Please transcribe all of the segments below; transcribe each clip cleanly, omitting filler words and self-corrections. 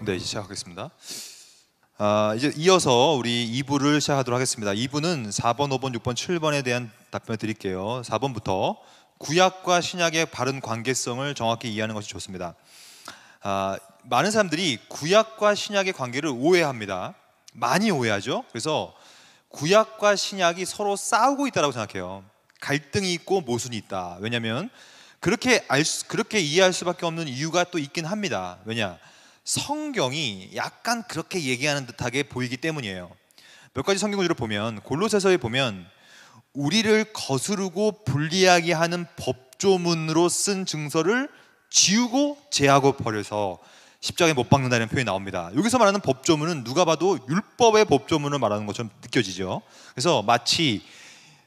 네, 이제 시작하겠습니다. 이제 이어서 우리 2부를 시작하도록 하겠습니다. 2부는 4번, 5번, 6번, 7번에 대한 답변을 드릴게요. 4번부터 구약과 신약의 바른 관계성을 정확히 이해하는 것이 좋습니다. 많은 사람들이 구약과 신약의 관계를 오해합니다. 많이 오해하죠. 그래서 구약과 신약이 서로 싸우고 있다고 생각해요. 갈등이 있고 모순이 있다. 왜냐하면 그렇게 이해할 수밖에 없는 이유가 또 있긴 합니다. 왜냐? 성경이 약간 그렇게 얘기하는 듯하게 보이기 때문이에요. 몇 가지 성경 구절을 보면, 골로새서에 보면 우리를 거스르고 불리하게 하는 법조문으로 쓴 증서를 지우고 제하고 버려서 십자가에 못 박는다는 표현이 나옵니다. 여기서 말하는 법조문은 누가 봐도 율법의 법조문을 말하는 것처럼 느껴지죠. 그래서 마치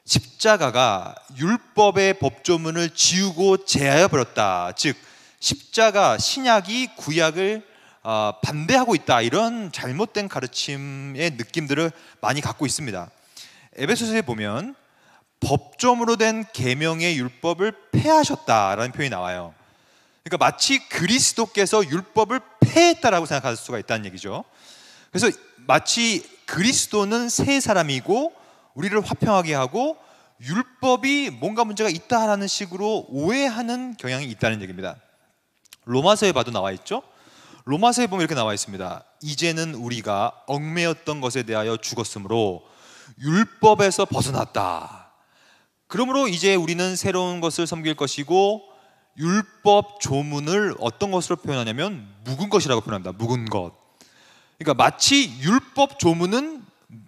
십자가가 율법의 법조문을 지우고 제하여 버렸다. 즉 십자가, 신약이 구약을 반대하고 있다, 이런 잘못된 가르침의 느낌들을 많이 갖고 있습니다. 에베소서에 보면 법조문으로 된 계명의 율법을 폐하셨다라는 표현이 나와요. 그러니까 마치 그리스도께서 율법을 폐했다라고 생각할 수가 있다는 얘기죠. 그래서 마치 그리스도는 새 사람이고 우리를 화평하게 하고 율법이 뭔가 문제가 있다라는 식으로 오해하는 경향이 있다는 얘기입니다. 로마서에 봐도 나와 있죠. 로마서에 보면 이렇게 나와 있습니다. 이제는 우리가 얽매였던 것에 대하여 죽었으므로 율법에서 벗어났다. 그러므로 이제 우리는 새로운 것을 섬길 것이고, 율법 조문을 어떤 것으로 표현하냐면 묵은 것이라고 표현합니다. 묵은 것. 그러니까 마치 율법 조문은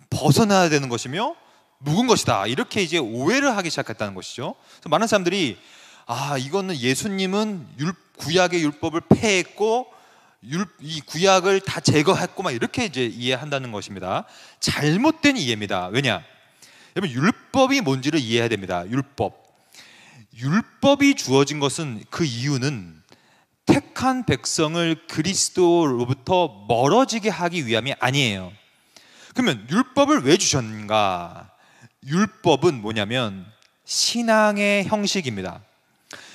벗어나야 되는 것이며 묵은 것이다, 이렇게 이제 오해를 하기 시작했다는 것이죠. 그래서 많은 사람들이 이거는 예수님은 구약의 율법을 폐했고 이 구약을 다 제거했고 막 이렇게 이제 이해한다는 것입니다. 잘못된 이해입니다. 왜냐? 여러분, 율법이 뭔지를 이해해야 됩니다. 율법이 주어진 것은, 그 이유는 택한 백성을 그리스도로부터 멀어지게 하기 위함이 아니에요. 그러면 율법을 왜 주셨는가? 율법은 뭐냐면 신앙의 형식입니다.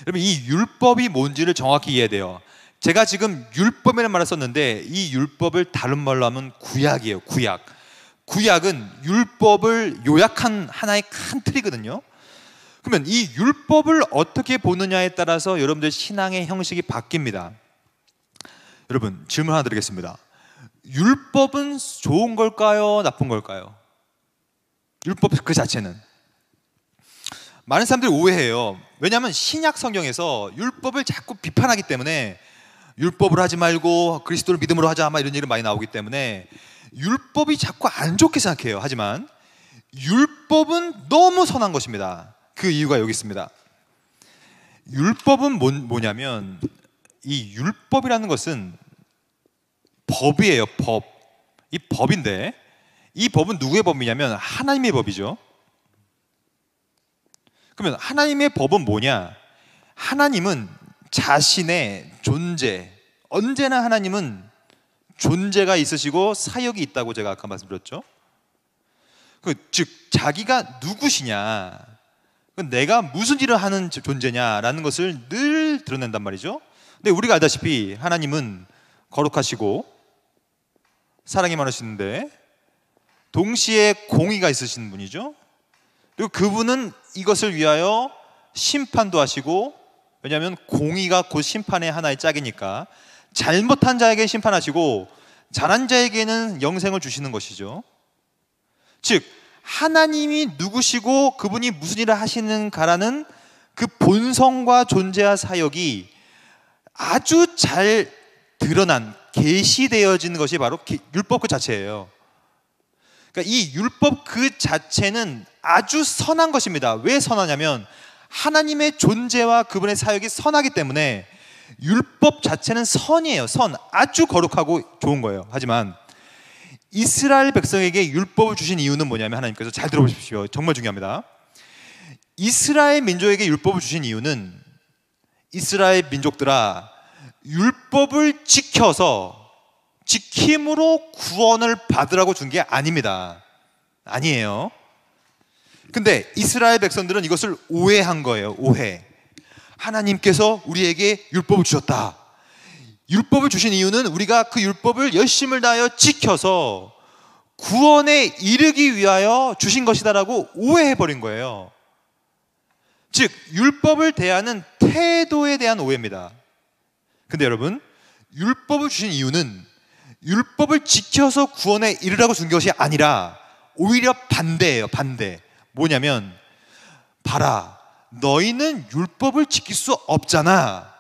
여러분, 이 율법이 뭔지를 정확히 이해해야 돼요. 제가 지금 율법이라는 말을 썼는데 이 율법을 다른 말로 하면 구약이에요. 구약은 율법을 요약한 하나의 큰 틀이거든요. 그러면 이 율법을 어떻게 보느냐에 따라서 여러분들 신앙의 형식이 바뀝니다. 여러분, 질문 하나 드리겠습니다. 율법은 좋은 걸까요? 나쁜 걸까요? 율법 그 자체는. 많은 사람들이 오해해요. 왜냐하면 신약 성경에서 율법을 자꾸 비판하기 때문에, 율법을 하지 말고 그리스도를 믿음으로 하자, 이런 얘기 많이 나오기 때문에 율법이 자꾸 안 좋게 생각해요. 하지만 율법은 너무 선한 것입니다. 그 이유가 여기 있습니다. 율법은 뭐냐면, 이 율법이라는 것은 법이에요. 이 법인데, 이 법은 누구의 법이냐면 하나님의 법이죠. 그러면 하나님의 법은 뭐냐? 하나님은 자신의 존재, 언제나 하나님은 존재가 있으시고 사역이 있다고 제가 아까 말씀드렸죠. 즉 자기가 누구시냐, 내가 무슨 일을 하는 존재냐라는 것을 늘 드러낸단 말이죠. 근데 우리가 알다시피 하나님은 거룩하시고 사랑이 많으시는데 동시에 공의가 있으신 분이죠. 그리고 그분은 이것을 위하여 심판도 하시고, 왜냐하면 공의가 곧 심판의 하나의 짝이니까 잘못한 자에게 심판하시고 잘한 자에게는 영생을 주시는 것이죠. 즉 하나님이 누구시고 그분이 무슨 일을 하시는가라는 그 본성과 존재와 사역이 아주 잘 드러난, 계시되어지는 것이 바로 율법 그 자체예요. 그러니까 이 율법 그 자체는 아주 선한 것입니다. 왜 선하냐면 하나님의 존재와 그분의 사역이 선하기 때문에 율법 자체는 선이에요. 아주 거룩하고 좋은 거예요. 하지만 이스라엘 백성에게 율법을 주신 이유는 뭐냐면, 하나님께서 잘 들어보십시오. 정말 중요합니다. 이스라엘 민족에게 율법을 주신 이유는, 이스라엘 민족들아, 율법을 지킴으로 구원을 받으라고 준 게 아닙니다. 아니에요. 근데 이스라엘 백성들은 이것을 오해한 거예요. 오해. 하나님께서 우리에게 율법을 주셨다. 율법을 주신 이유는 우리가 그 율법을 열심을 다하여 지켜서 구원에 이르기 위하여 주신 것이다라고 오해해버린 거예요. 즉 율법을 대하는 태도에 대한 오해입니다. 근데 여러분, 율법을 주신 이유는 율법을 지켜서 구원에 이르라고 준 것이 아니라 오히려 반대예요. 반대. 뭐냐면, 봐라, 너희는 율법을 지킬 수 없잖아.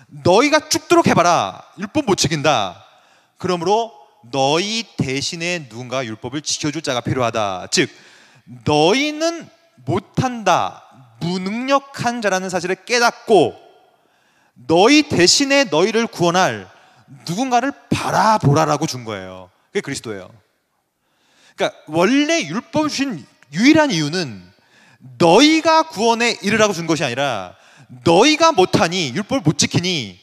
너희가 죽도록 해봐라. 율법 못 지킨다. 그러므로 너희 대신에 누군가 율법을 지켜줄 자가 필요하다. 즉 너희는 못한다, 무능력한 자라는 사실을 깨닫고 너희 대신에 너희를 구원할 누군가를 바라보라라고 준 거예요. 그게 그리스도예요. 그러니까 원래 율법을 주신 유일한 이유는 너희가 구원에 이르라고 준 것이 아니라 너희가 못하니, 율법을 못 지키니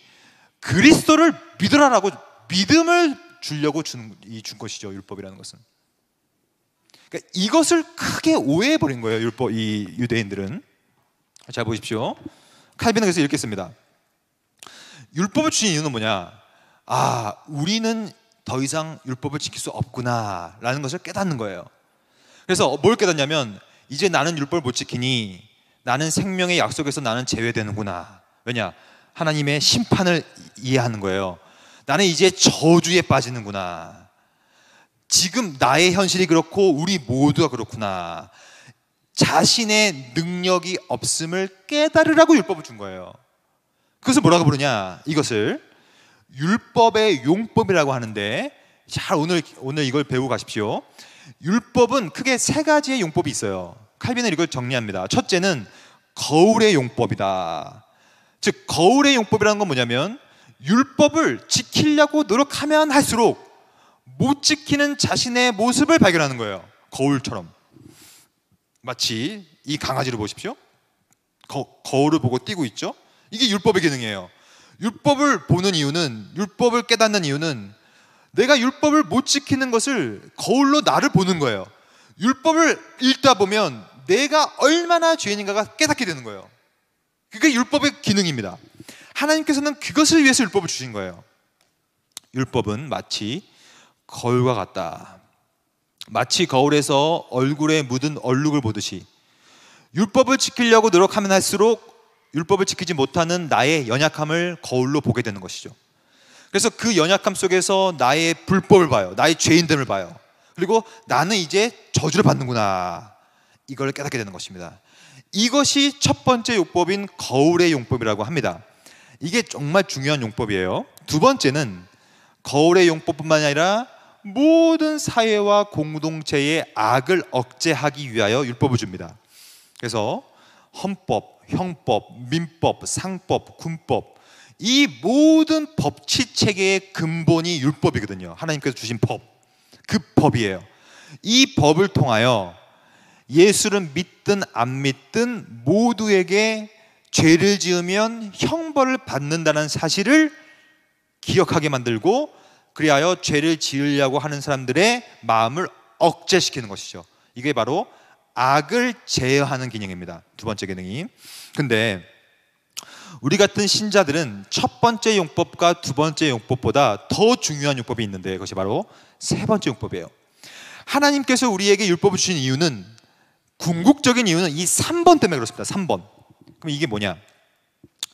그리스도를 믿으라라고 믿음을 주려고 준 것이죠. 율법이라는 것은. 그러니까 이것을 크게 오해해버린 거예요. 이 유대인들은. 잘 보십시오. 칼빈은 그래서 이렇게 씁니다. 율법을 주신 이유는 뭐냐? 우리는 더 이상 율법을 지킬 수 없구나 라는 것을 깨닫는 거예요. 그래서 뭘 깨닫냐면, 이제 나는 율법을 못 지키니 나는 생명의 약속에서 나는 제외되는구나. 왜냐? 하나님의 심판을 이해하는 거예요. 나는 이제 저주에 빠지는구나. 지금 나의 현실이 그렇고 우리 모두가 그렇구나. 자신의 능력이 없음을 깨달으라고 율법을 준 거예요. 그것을 뭐라고 부르냐? 이것을 율법의 용법이라고 하는데, 잘 오늘 이걸 배우고 가십시오. 율법은 크게 세 가지의 용법이 있어요. 칼빈은 이걸 정리합니다. 첫째는 거울의 용법이다. 즉 거울의 용법이라는 건 뭐냐면, 율법을 지키려고 노력하면 할수록 못 지키는 자신의 모습을 발견하는 거예요. 거울처럼. 마치 이 강아지를 보십시오. 거울을 보고 뛰고 있죠. 이게 율법의 기능이에요. 율법을 보는 이유는, 율법을 깨닫는 이유는 내가 율법을 못 지키는 것을 거울로 나를 보는 거예요. 율법을 읽다 보면 내가 얼마나 죄인인가가 깨닫게 되는 거예요. 그게 율법의 기능입니다. 하나님께서는 그것을 위해서 율법을 주신 거예요. 율법은 마치 거울과 같다. 마치 거울에서 얼굴에 묻은 얼룩을 보듯이 율법을 지키려고 노력하면 할수록 율법을 지키지 못하는 나의 연약함을 거울로 보게 되는 것이죠. 그래서 그 연약함 속에서 나의 불법을 봐요. 나의 죄인됨을 봐요. 그리고 나는 이제 저주를 받는구나, 이걸 깨닫게 되는 것입니다. 이것이 첫 번째 용법인 거울의 용법이라고 합니다. 이게 정말 중요한 용법이에요. 두 번째는 거울의 용법뿐만 아니라 모든 사회와 공동체의 악을 억제하기 위하여 율법을 줍니다. 그래서 헌법, 형법, 민법, 상법, 군법, 이 모든 법치 체계의 근본이 율법이거든요. 하나님께서 주신 법, 그 법이에요. 이 법을 통하여 예수를 믿든 안 믿든 모두에게 죄를 지으면 형벌을 받는다는 사실을 기억하게 만들고, 그리하여 죄를 지으려고 하는 사람들의 마음을 억제시키는 것이죠. 이게 바로 악을 제어하는 기능입니다. 두 번째 기능이. 근데 우리 같은 신자들은 첫 번째 용법과 두 번째 용법보다 더 중요한 용법이 있는데, 그것이 바로 세 번째 용법이에요. 하나님께서 우리에게 율법을 주신 이유는, 궁극적인 이유는 이 3번 때문에 그렇습니다. 3번. 그럼 이게 뭐냐?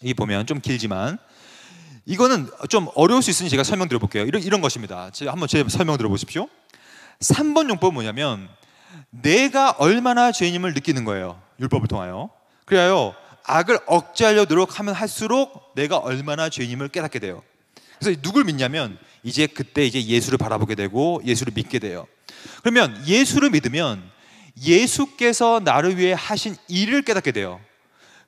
이게 보면 좀 길지만 이거는 좀 어려울 수 있으니 제가 설명 드려볼게요. 이런 것입니다. 한번 제 설명 들어보십시오. 3번 용법은 뭐냐면, 내가 얼마나 죄인임을 느끼는 거예요. 율법을 통하여. 그래야 악을 억제하려 노력하면 할수록 내가 얼마나 죄인임을 깨닫게 돼요. 그래서 누굴 믿냐면, 그때 예수를 바라보게 되고 예수를 믿게 돼요. 그러면 예수를 믿으면 예수께서 나를 위해 하신 일을 깨닫게 돼요.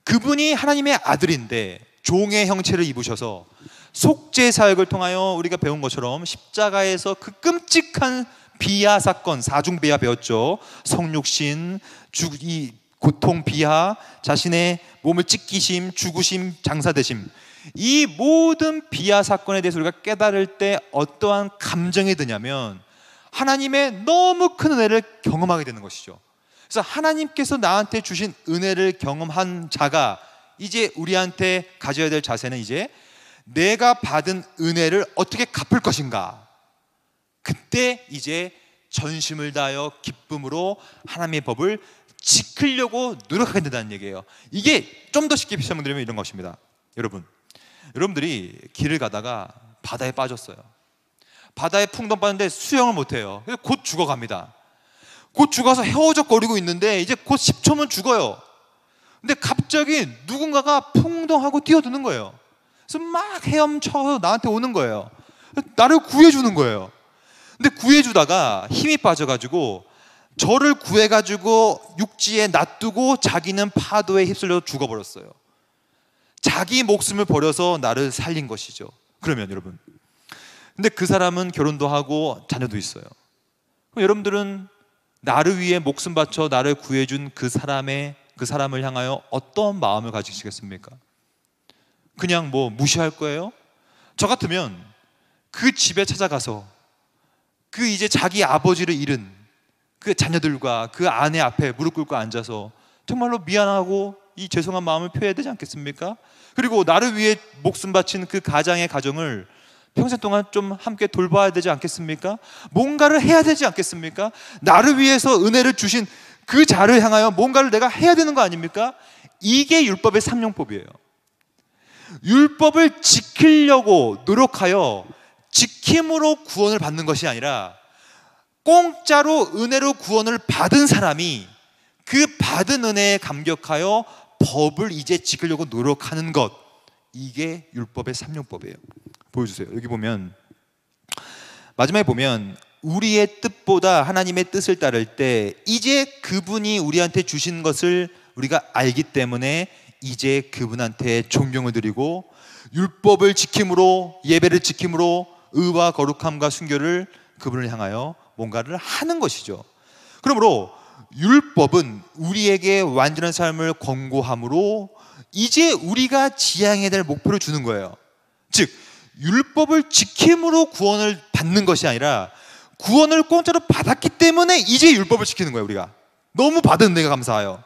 그분이 하나님의 아들인데 종의 형체를 입으셔서 속죄 사역을 통하여 우리가 배운 것처럼 십자가에서 그 끔찍한 비하 사건, 사중비하 배웠죠. 성육신, 이 고통 비하, 자신의 몸을 찢기심, 죽으심, 장사되심, 이 모든 비하 사건에 대해서 우리가 깨달을 때 어떠한 감정이 드냐면, 하나님의 너무 큰 은혜를 경험하게 되는 것이죠. 그래서 하나님께서 나한테 주신 은혜를 경험한 자가 이제 우리한테 가져야 될 자세는, 이제 내가 받은 은혜를 어떻게 갚을 것인가. 그때 이제 전심을 다하여 기쁨으로 하나님의 법을 지키려고 노력하게 된다는 얘기예요. 이게 좀 더 쉽게 설명드리면 이런 것입니다. 여러분들이 길을 가다가 바다에 빠졌어요. 바다에 풍덩 빠졌는데 수영을 못해요. 그래서 곧 죽어갑니다. 곧 죽어서 헤어적거리고 있는데 이제 곧 10초면 죽어요. 근데 갑자기 누군가가 풍덩하고 뛰어드는 거예요. 그래서 막 헤엄쳐서 나한테 오는 거예요. 나를 구해주는 거예요. 근데 구해주다가 힘이 빠져가지고 저를 구해가지고 육지에 놔두고 자기는 파도에 휩쓸려 죽어버렸어요. 자기 목숨을 버려서 나를 살린 것이죠. 그러면 여러분, 근데 그 사람은 결혼도 하고 자녀도 있어요. 그럼 여러분들은 나를 위해 목숨 바쳐 나를 구해준 그 사람을 향하여 어떤 마음을 가지시겠습니까? 그냥 뭐 무시할 거예요? 저 같으면 그 집에 찾아가서 그 이제 자기 아버지를 잃은 그 자녀들과 그 아내 앞에 무릎 꿇고 앉아서 정말로 미안하고 이 죄송한 마음을 표해야 되지 않겠습니까? 그리고 나를 위해 목숨 바친 그 가정을 평생 동안 좀 함께 돌봐야 되지 않겠습니까? 뭔가를 해야 되지 않겠습니까? 나를 위해서 은혜를 주신 그 자를 향하여 뭔가를 내가 해야 되는 거 아닙니까? 이게 율법의 삼용법이에요. 율법을 지키려고 노력하여 지킴으로 구원을 받는 것이 아니라 공짜로 은혜로 구원을 받은 사람이 그 받은 은혜에 감격하여 법을 이제 지키려고 노력하는 것, 이게 율법의 삼용법이에요. 보여주세요. 여기 보면 마지막에 보면 우리의 뜻보다 하나님의 뜻을 따를 때 이제 그분이 우리한테 주신 것을 우리가 알기 때문에 이제 그분한테 존경을 드리고 율법을 지킴으로, 예배를 지킴으로 의와 거룩함과 순교를 그분을 향하여 뭔가를 하는 것이죠. 그러므로 율법은 우리에게 완전한 삶을 권고함으로 이제 우리가 지향해야 될 목표를 주는 거예요. 즉 율법을 지킴으로 구원을 받는 것이 아니라 구원을 공짜로 받았기 때문에 이제 율법을 지키는 거예요. 우리가 너무 받은 은혜가 감사해요.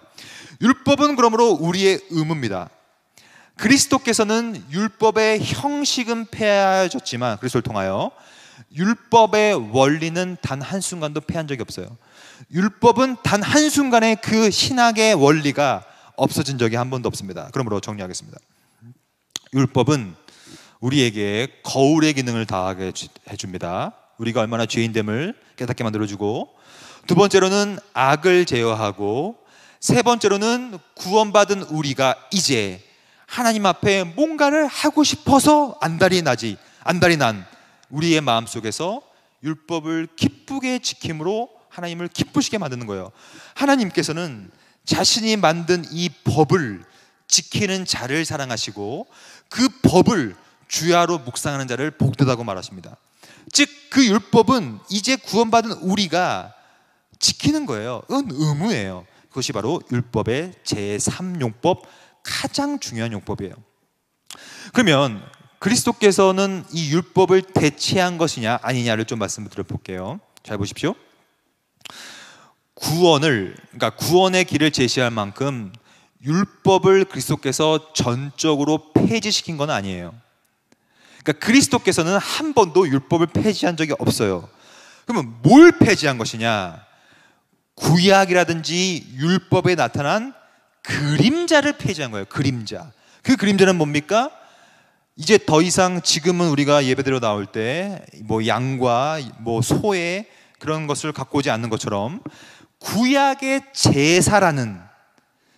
율법은 그러므로 우리의 의무입니다. 그리스도께서는 율법의 형식은 폐하여졌지만 그리스도를 통하여 율법의 원리는 단 한순간도 폐한 적이 없어요. 율법은 단 한순간에 그 신학의 원리가 없어진 적이 한 번도 없습니다. 그러므로 정리하겠습니다. 율법은 우리에게 거울의 기능을 다하게 해줍니다. 우리가 얼마나 죄인됨을 깨닫게 만들어주고, 두 번째로는 악을 제어하고, 세 번째로는 구원받은 우리가 이제 하나님 앞에 뭔가를 하고 싶어서 안달이 난 우리의 마음속에서 율법을 기쁘게 지킴으로 하나님을 기쁘시게 만드는 거예요. 하나님께서는 자신이 만든 이 법을 지키는 자를 사랑하시고 그 법을 주야로 묵상하는 자를 복되다고 말하십니다. 즉 그 율법은 이제 구원받은 우리가 지키는 거예요. 그건 의무예요. 그것이 바로 율법의 제3용법, 가장 중요한 용법이에요. 그러면 그리스도께서는 이 율법을 대체한 것이냐 아니냐를 좀 말씀을 드려볼게요. 잘 보십시오. 그러니까 구원의 길을 제시할 만큼 율법을 그리스도께서 전적으로 폐지시킨 건 아니에요. 그러니까 그리스도께서는 한 번도 율법을 폐지한 적이 없어요. 그러면 뭘 폐지한 것이냐? 구약이라든지 율법에 나타난 그림자를 폐지한 거예요. 그림자. 그 그림자는 뭡니까? 이제 더 이상 지금은 우리가 예배드려 나올 때 뭐 양과 뭐 소의 그런 것을 갖고 오지 않는 것처럼 구약의 제사라는,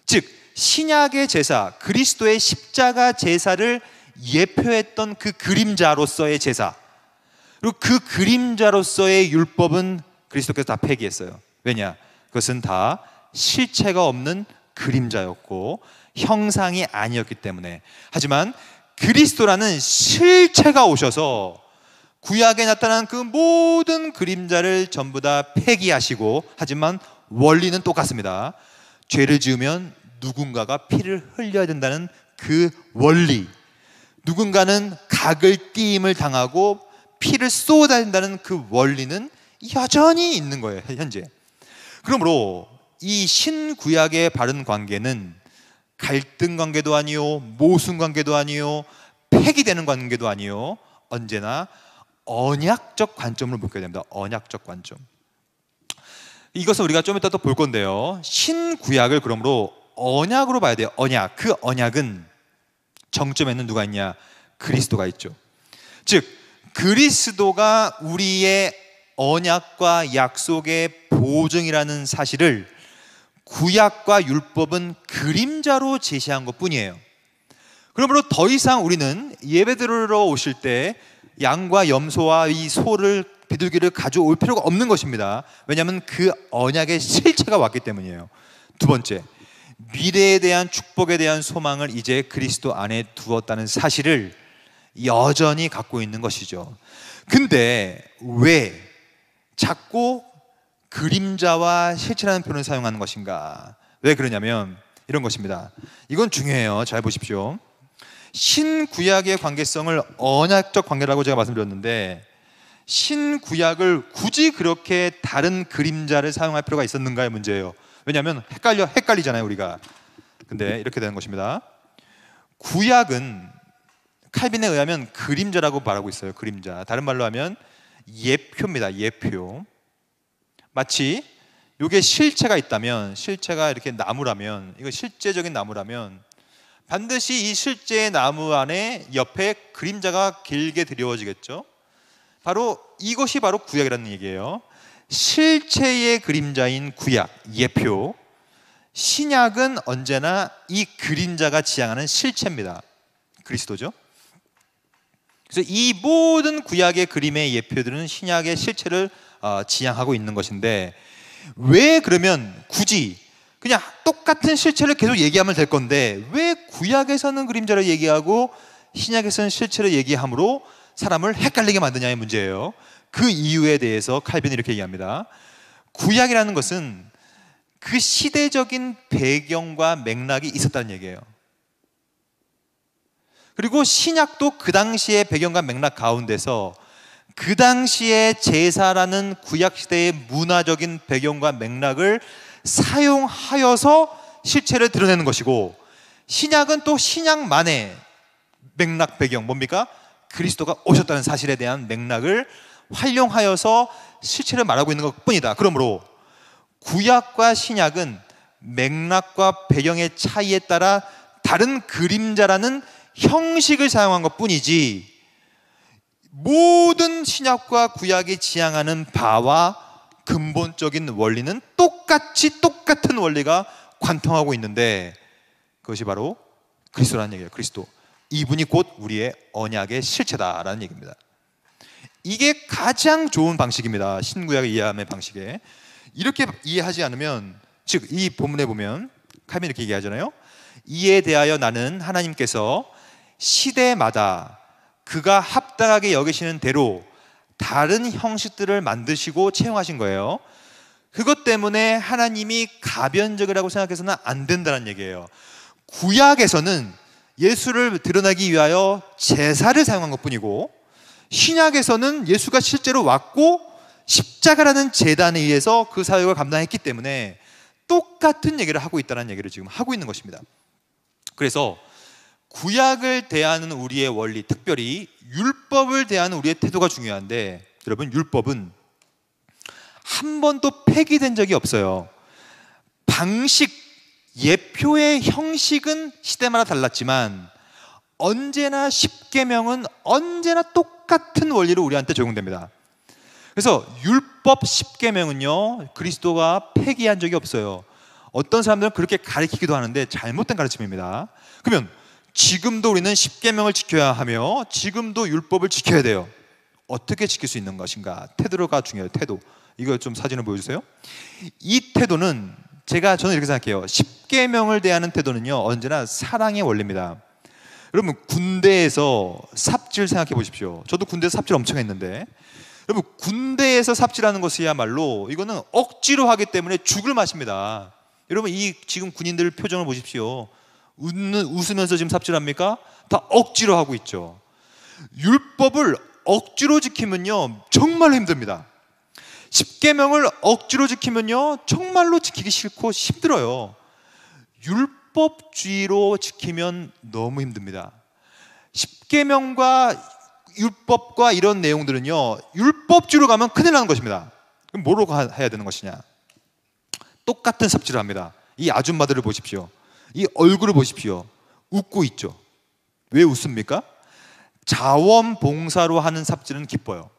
즉 신약의 제사, 그리스도의 십자가 제사를 예표했던 그 그림자로서의 제사, 그리고 그 그림자로서의 율법은 그리스도께서 다 폐기했어요. 왜냐? 그것은 다 실체가 없는 그림자였고 형상이 아니었기 때문에. 하지만 그리스도라는 실체가 오셔서 구약에 나타난 그 모든 그림자를 전부 다 폐기하시고, 하지만 원리는 똑같습니다. 죄를 지으면 누군가가 피를 흘려야 된다는 그 원리, 누군가는 각을 띄임을 당하고 피를 쏟아야 된다는 그 원리는 여전히 있는 거예요, 현재. 그러므로 이 신구약의 바른 관계는 갈등 관계도 아니요, 모순 관계도 아니요, 폐기되는 관계도 아니요, 언제나 언약적 관점을 보게 됩니다. 언약적 관점. 이것은 우리가 좀 이따 또 볼 건데요, 신구약을 그러므로 언약으로 봐야 돼요. 언약. 그 언약은 정점에는 누가 있냐? 그리스도가 있죠. 즉 그리스도가 우리의 언약과 약속의 보증이라는 사실을 구약과 율법은 그림자로 제시한 것뿐이에요. 그러므로 더 이상 우리는 예배드리러 오실 때 양과 염소와 이 소를, 비둘기를 가져올 필요가 없는 것입니다. 왜냐하면 그 언약의 실체가 왔기 때문이에요. 두 번째, 미래에 대한 축복에 대한 소망을 이제 그리스도 안에 두었다는 사실을 여전히 갖고 있는 것이죠. 근데 왜 자꾸 그림자와 실체라는 표현을 사용하는 것인가? 왜 그러냐면 이런 것입니다. 이건 중요해요. 잘 보십시오. 신구약의 관계성을 언약적 관계라고 제가 말씀드렸는데, 신구약을 굳이 그렇게 다른 그림자를 사용할 필요가 있었는가의 문제예요. 왜냐하면 헷갈리잖아요, 우리가. 근데 이렇게 되는 것입니다. 구약은 칼빈에 의하면 그림자라고 말하고 있어요. 그림자. 다른 말로 하면 예표입니다. 예표. 마치 이게 실체가 있다면, 실체가 이렇게 나무라면, 이거 실제적인 나무라면 반드시 이 실제의 나무 안에 옆에 그림자가 길게 드리워지겠죠. 바로 이것이 바로 구약이라는 얘기예요. 실체의 그림자인 구약, 예표. 신약은 언제나 이 그림자가 지향하는 실체입니다. 그리스도죠. 그래서 이 모든 구약의 그림의 예표들은 신약의 실체를 지향하고 있는 것인데, 왜 그러면 굳이 그냥 똑같은 실체를 계속 얘기하면 될 건데 왜 구약에서는 그림자를 얘기하고 신약에서는 실체를 얘기함으로 사람을 헷갈리게 만드냐의 문제예요. 그 이유에 대해서 칼빈이 이렇게 얘기합니다. 구약이라는 것은 그 시대적인 배경과 맥락이 있었다는 얘기예요. 그리고 신약도 그 당시의 배경과 맥락 가운데서 그 당시의 제사라는 구약시대의 문화적인 배경과 맥락을 사용하여서 실체를 드러내는 것이고, 신약은 또 신약만의 맥락 배경, 뭡니까? 그리스도가 오셨다는 사실에 대한 맥락을 활용하여서 실체를 말하고 있는 것뿐이다. 그러므로 구약과 신약은 맥락과 배경의 차이에 따라 다른 그림자라는 형식을 사용한 것뿐이지, 모든 신약과 구약이 지향하는 바와 근본적인 원리는 똑같은 원리가 관통하고 있는데, 그것이 바로 그리스도라는 얘기예요. 그리스도. 이분이 곧 우리의 언약의 실체다라는 얘기입니다. 이게 가장 좋은 방식입니다. 신구약을 이해하는 방식에. 이렇게 이해하지 않으면, 즉 이 본문에 보면 칼빈이 이렇게 얘기하잖아요. 이에 대하여 나는 하나님께서 시대마다 그가 합당하게 여기시는 대로 다른 형식들을 만드시고 채용하신 거예요. 그것 때문에 하나님이 가변적이라고 생각해서는 안 된다는 얘기예요. 구약에서는 예수를 드러내기 위하여 제사를 사용한 것뿐이고, 신약에서는 예수가 실제로 왔고 십자가라는 제단에 의해서 그 사역을 감당했기 때문에 똑같은 얘기를 하고 있다는 얘기를 지금 하고 있는 것입니다. 그래서 구약을 대하는 우리의 원리, 특별히 율법을 대하는 우리의 태도가 중요한데, 여러분 율법은 한 번도 폐기된 적이 없어요. 방식, 예표의 형식은 시대마다 달랐지만 언제나 십계명은 언제나 똑같은 원리로 우리한테 적용됩니다. 그래서 율법 십계명은요, 그리스도가 폐기한 적이 없어요. 어떤 사람들은 그렇게 가르치기도 하는데 잘못된 가르침입니다. 그러면 지금도 우리는 십계명을 지켜야 하며 지금도 율법을 지켜야 돼요. 어떻게 지킬 수 있는 것인가? 태도가 중요해요. 태도. 이거 좀 사진을 보여주세요. 이 태도는 저는 이렇게 생각해요. 십계명을 대하는 태도는요, 언제나 사랑의 원리입니다. 여러분 군대에서 삽질 생각해 보십시오. 저도 군대에서 삽질 엄청 했는데, 여러분 군대에서 삽질하는 것이야말로 이거는 억지로 하기 때문에 죽을 맛입니다. 여러분 이 지금 군인들 표정을 보십시오. 웃으면서 지금 삽질합니까? 다 억지로 하고 있죠. 율법을 억지로 지키면요 정말로 힘듭니다. 십계명을 억지로 지키면요 정말로 지키기 싫고 힘들어요. 율법주의로 지키면 너무 힘듭니다. 십계명과 율법과 이런 내용들은요, 율법주의로 가면 큰일 나는 것입니다. 그럼 뭐로 해야 되는 것이냐? 똑같은 삽질을 합니다. 이 아줌마들을 보십시오. 이 얼굴을 보십시오. 웃고 있죠. 왜 웃습니까? 자원봉사로 하는 삽질은 기뻐요.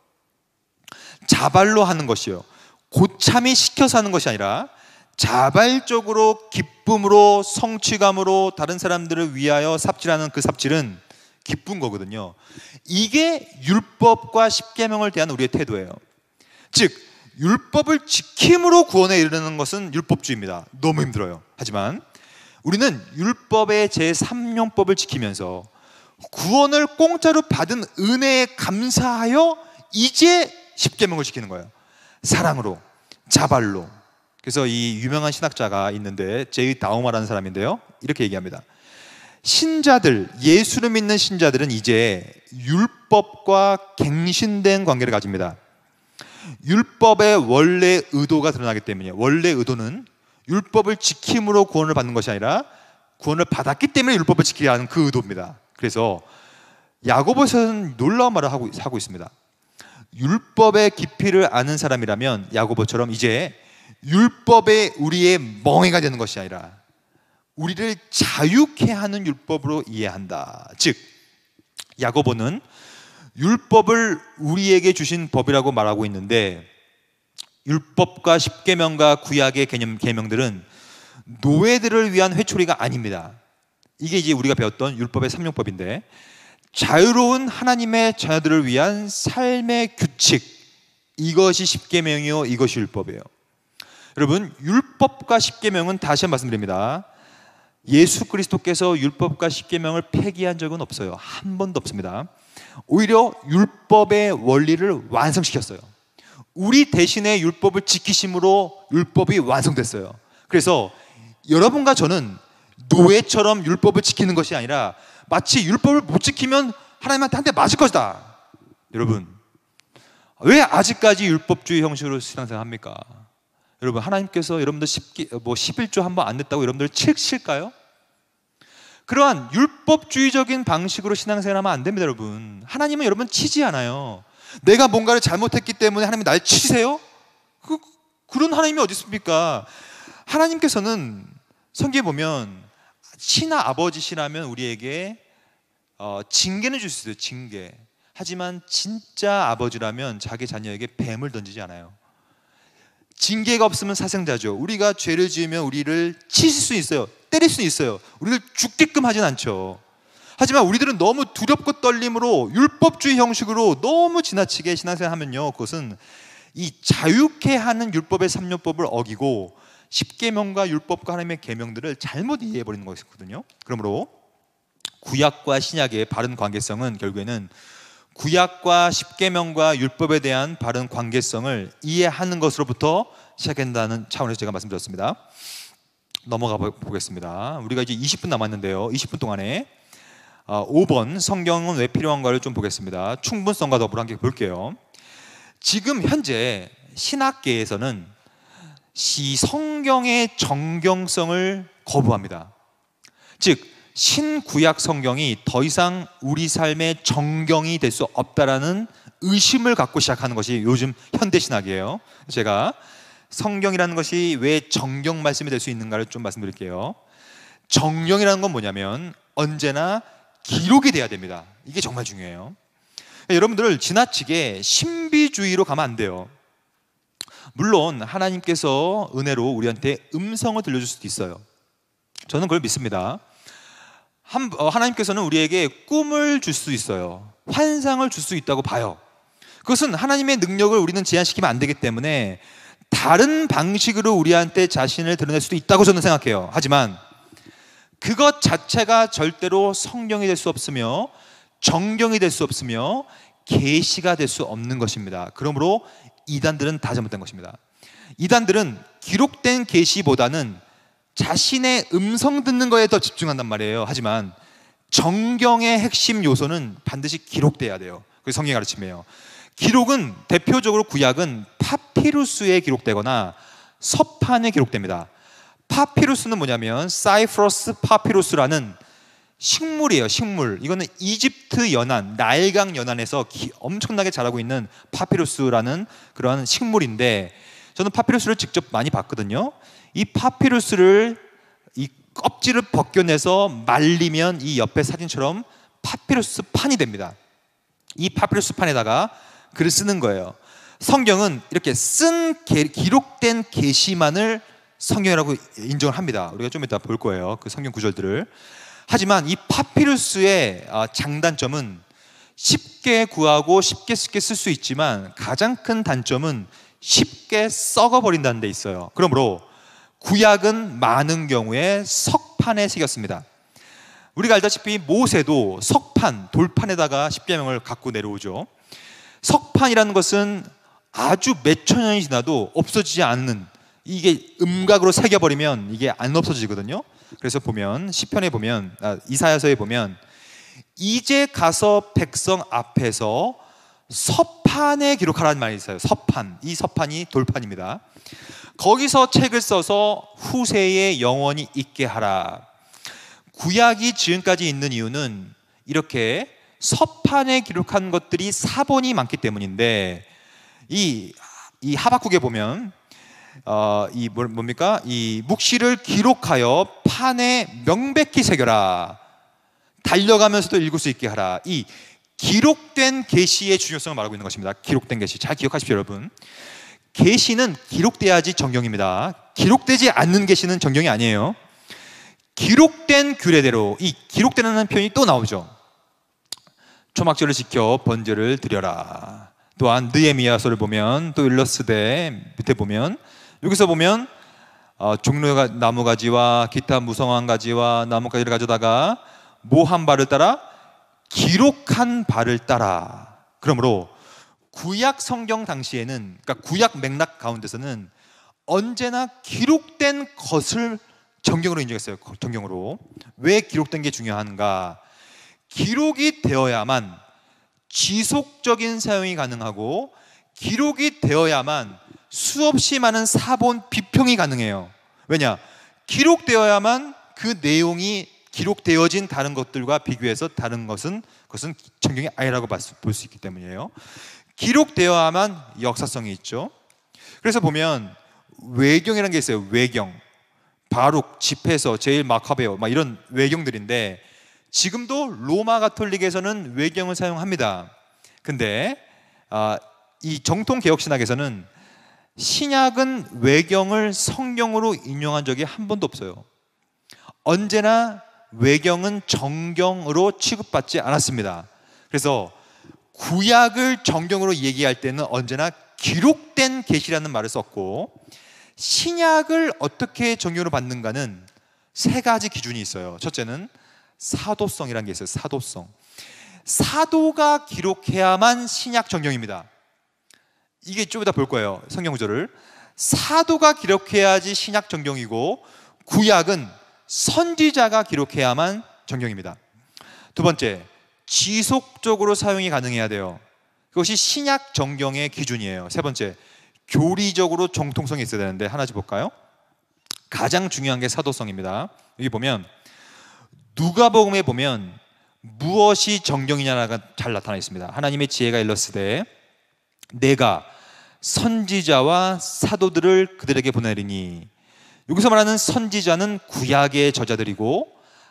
자발로 하는 것이요, 고참이 시켜서 하는 것이 아니라 자발적으로 기쁨으로 성취감으로 다른 사람들을 위하여 삽질하는 그 삽질은 기쁜 거거든요. 이게 율법과 십계명을 대한 우리의 태도예요. 즉 율법을 지킴으로 구원에 이르는 것은 율법주의입니다. 너무 힘들어요. 하지만 우리는 율법의 제3령법을 지키면서 구원을 공짜로 받은 은혜에 감사하여 이제 십계명을 지키는 거예요. 사랑으로, 자발로. 그래서 이 유명한 신학자가 있는데 제이 다우마라는 사람인데요, 이렇게 얘기합니다. 신자들, 예수를 믿는 신자들은 이제 율법과 갱신된 관계를 가집니다. 율법의 원래 의도가 드러나기 때문이에요. 원래 의도는 율법을 지킴으로 구원을 받는 것이 아니라 구원을 받았기 때문에 율법을 지키려 하는 그 의도입니다. 그래서 야고보서는 놀라운 말을 하고 있습니다. 율법의 깊이를 아는 사람이라면 야고보처럼 이제 율법의 우리의 멍에가 되는 것이 아니라 우리를 자유케 하는 율법으로 이해한다. 즉 야고보는 율법을 우리에게 주신 법이라고 말하고 있는데, 율법과 십계명과 구약의 계명들은 노예들을 위한 회초리가 아닙니다. 이게 이제 우리가 배웠던 율법의 3령법인데, 자유로운 하나님의 자녀들을 위한 삶의 규칙, 이것이 십계명이요, 이것이 율법이에요. 여러분, 율법과 십계명은 다시 한번 말씀드립니다. 예수 그리스도께서 율법과 십계명을 폐기한 적은 없어요. 한 번도 없습니다. 오히려 율법의 원리를 완성시켰어요. 우리 대신에 율법을 지키심으로 율법이 완성됐어요. 그래서 여러분과 저는 노예처럼 율법을 지키는 것이 아니라 마치 율법을 못 지키면 하나님한테 한 대 맞을 것이다. 여러분, 왜 아직까지 율법주의 형식으로 신앙생활 합니까? 여러분, 하나님께서 여러분들 11조 한 번 안 냈다고 여러분들 칠까요? 그러한 율법주의적인 방식으로 신앙생활하면 안 됩니다. 여러분, 하나님은 여러분 치지 않아요. 내가 뭔가를 잘못했기 때문에 하나님이 날 치세요? 그런 하나님이 어디 있습니까? 하나님께서는 성경에 보면 신하 아버지시라면 우리에게 징계는 줄 수 있어요. 징계. 하지만 진짜 아버지라면 자기 자녀에게 뱀을 던지지 않아요. 징계가 없으면 사생자죠. 우리가 죄를 지으면 우리를 치실 수 있어요. 때릴 수 있어요. 우리를 죽게끔 하진 않죠. 하지만 우리들은 너무 두렵고 떨림으로 율법주의 형식으로 너무 지나치게 신앙생활 하면요, 그것은 이 자유케 하는 율법의 3령법을 어기고 십계명과 율법과 하나님의 계명들을 잘못 이해해버리는 것이거든요. 그러므로 구약과 신약의 바른 관계성은 결국에는 구약과 십계명과 율법에 대한 바른 관계성을 이해하는 것으로부터 시작한다는 차원에서 제가 말씀드렸습니다. 넘어가 보겠습니다. 우리가 이제 20분 남았는데요, 20분 동안에 5번 성경은 왜 필요한가를 좀 보겠습니다. 충분성과 더불어 함께 볼게요. 지금 현재 신학계에서는 이 성경의 정경성을 거부합니다. 즉 신구약 성경이 더 이상 우리 삶의 정경이 될 수 없다라는 의심을 갖고 시작하는 것이 요즘 현대 신학이에요. 제가 성경이라는 것이 왜 정경 말씀이 될 수 있는가를 좀 말씀드릴게요. 정경이라는 건 뭐냐면 언제나 기록이 돼야 됩니다. 이게 정말 중요해요. 여러분들 지나치게 신비주의로 가면 안 돼요. 물론 하나님께서 은혜로 우리한테 음성을 들려줄 수도 있어요. 저는 그걸 믿습니다. 하나님께서는 우리에게 꿈을 줄 수 있어요. 환상을 줄 수 있다고 봐요. 그것은 하나님의 능력을 우리는 제한시키면 안 되기 때문에 다른 방식으로 우리한테 자신을 드러낼 수도 있다고 저는 생각해요. 하지만 그것 자체가 절대로 성경이 될 수 없으며 정경이 될 수 없으며 계시가 될 수 없는 것입니다. 그러므로 이단들은 다 잘못된 것입니다. 이단들은 기록된 계시보다는 자신의 음성 듣는 거에 더 집중한단 말이에요. 하지만 정경의 핵심 요소는 반드시 기록돼야 돼요. 그게 성경의 가르침이에요. 기록은 대표적으로 구약은 파피루스에 기록되거나 서판에 기록됩니다. 파피루스는 뭐냐면 사이프러스 파피루스라는 식물이에요. 식물. 이거는 이집트 연안, 나일강 연안에서 엄청나게 자라고 있는 파피루스라는 그런 식물인데, 저는 파피루스를 직접 많이 봤거든요. 이 파피루스를 이 껍질을 벗겨내서 말리면 이 옆에 사진처럼 파피루스 판이 됩니다. 이 파피루스 판에다가 글을 쓰는 거예요. 성경은 이렇게 기록된 계시만을 성경이라고 인정을 합니다. 우리가 좀 이따 볼 거예요, 그 성경 구절들을. 하지만 이 파피루스의 장단점은 쉽게 구하고 쉽게 쓸 수 있지만 가장 큰 단점은 쉽게 썩어버린다는 데 있어요. 그러므로 구약은 많은 경우에 석판에 새겼습니다. 우리가 알다시피 모세도 석판, 돌판에다가 십계명을 갖고 내려오죠. 석판이라는 것은 아주 몇 천 년이 지나도 없어지지 않는, 이게 음각으로 새겨버리면 이게 안 없어지거든요. 그래서 보면 시편에 보면, 이사야서에 보면 이제 가서 백성 앞에서 서판에 기록하라는 말이 있어요. 서판. 이 서판이 돌판입니다. 거기서 책을 써서 후세에 영원히 있게 하라. 구약이 지금까지 있는 이유는 이렇게 서판에 기록한 것들이 사본이 많기 때문인데, 이 하박국에 보면 이 묵시를 기록하여 판에 명백히 새겨라. 달려가면서도 읽을 수 있게 하라. 이 기록된 계시의 중요성을 말하고 있는 것입니다. 기록된 계시. 잘 기억하십시오, 여러분. 계시는 기록돼야지 정경입니다. 기록되지 않는 계시는 정경이 아니에요. 기록된 규례대로, 이 기록되는 표현이 또 나오죠. 초막절을 지켜 번제를 드려라. 또한 느헤미야서를 보면 또 일러스되 밑에 보면, 여기서 보면 종려 나무가지와 기타 무성한 가지와 나뭇가지를 가져다가 모한 바를 따라 기록한 바를 따라. 그러므로 구약 성경 당시에는, 그러니까 구약 맥락 가운데서는 언제나 기록된 것을 정경으로 인정했어요. 정경으로. 왜 기록된 게 중요한가? 기록이 되어야만 지속적인 사용이 가능하고, 기록이 되어야만 수없이 많은 사본 비평이 가능해요. 왜냐? 기록되어야만 그 내용이 기록되어진 다른 것들과 비교해서 다른 것은 그것은 정경이 아니라고 볼 수 있기 때문이에요. 기록되어야만 역사성이 있죠. 그래서 보면 외경이라는 게 있어요. 외경. 바룩, 집회서, 제일 마카베오, 막 이런 외경들인데, 지금도 로마 가톨릭에서는 외경을 사용합니다. 근데 이 정통 개혁 신학에서는 신약은 외경을 성경으로 인용한 적이 한 번도 없어요. 언제나 외경은 정경으로 취급받지 않았습니다. 그래서 구약을 정경으로 얘기할 때는 언제나 기록된 계시라는 말을 썼고, 신약을 어떻게 정경으로 받는가는 세 가지 기준이 있어요. 첫째는 사도성이라는 게 있어요. 사도성. 사도가 기록해야만 신약 정경입니다. 이게 좀 이따 볼 거예요, 성경 구절을. 사도가 기록해야지 신약 정경이고, 구약은 선지자가 기록해야만 정경입니다. 두 번째, 지속적으로 사용이 가능해야 돼요. 그것이 신약 정경의 기준이에요. 세 번째, 교리적으로 정통성이 있어야 되는데, 하나씩 볼까요? 가장 중요한 게 사도성입니다. 여기 보면 누가복음에 보면 무엇이 정경이냐가 잘 나타나 있습니다. 하나님의 지혜가 일렀으되 내가 선지자와 사도들을 그들에게 보내리니. 여기서 말하는 선지자는 구약의 저자들이고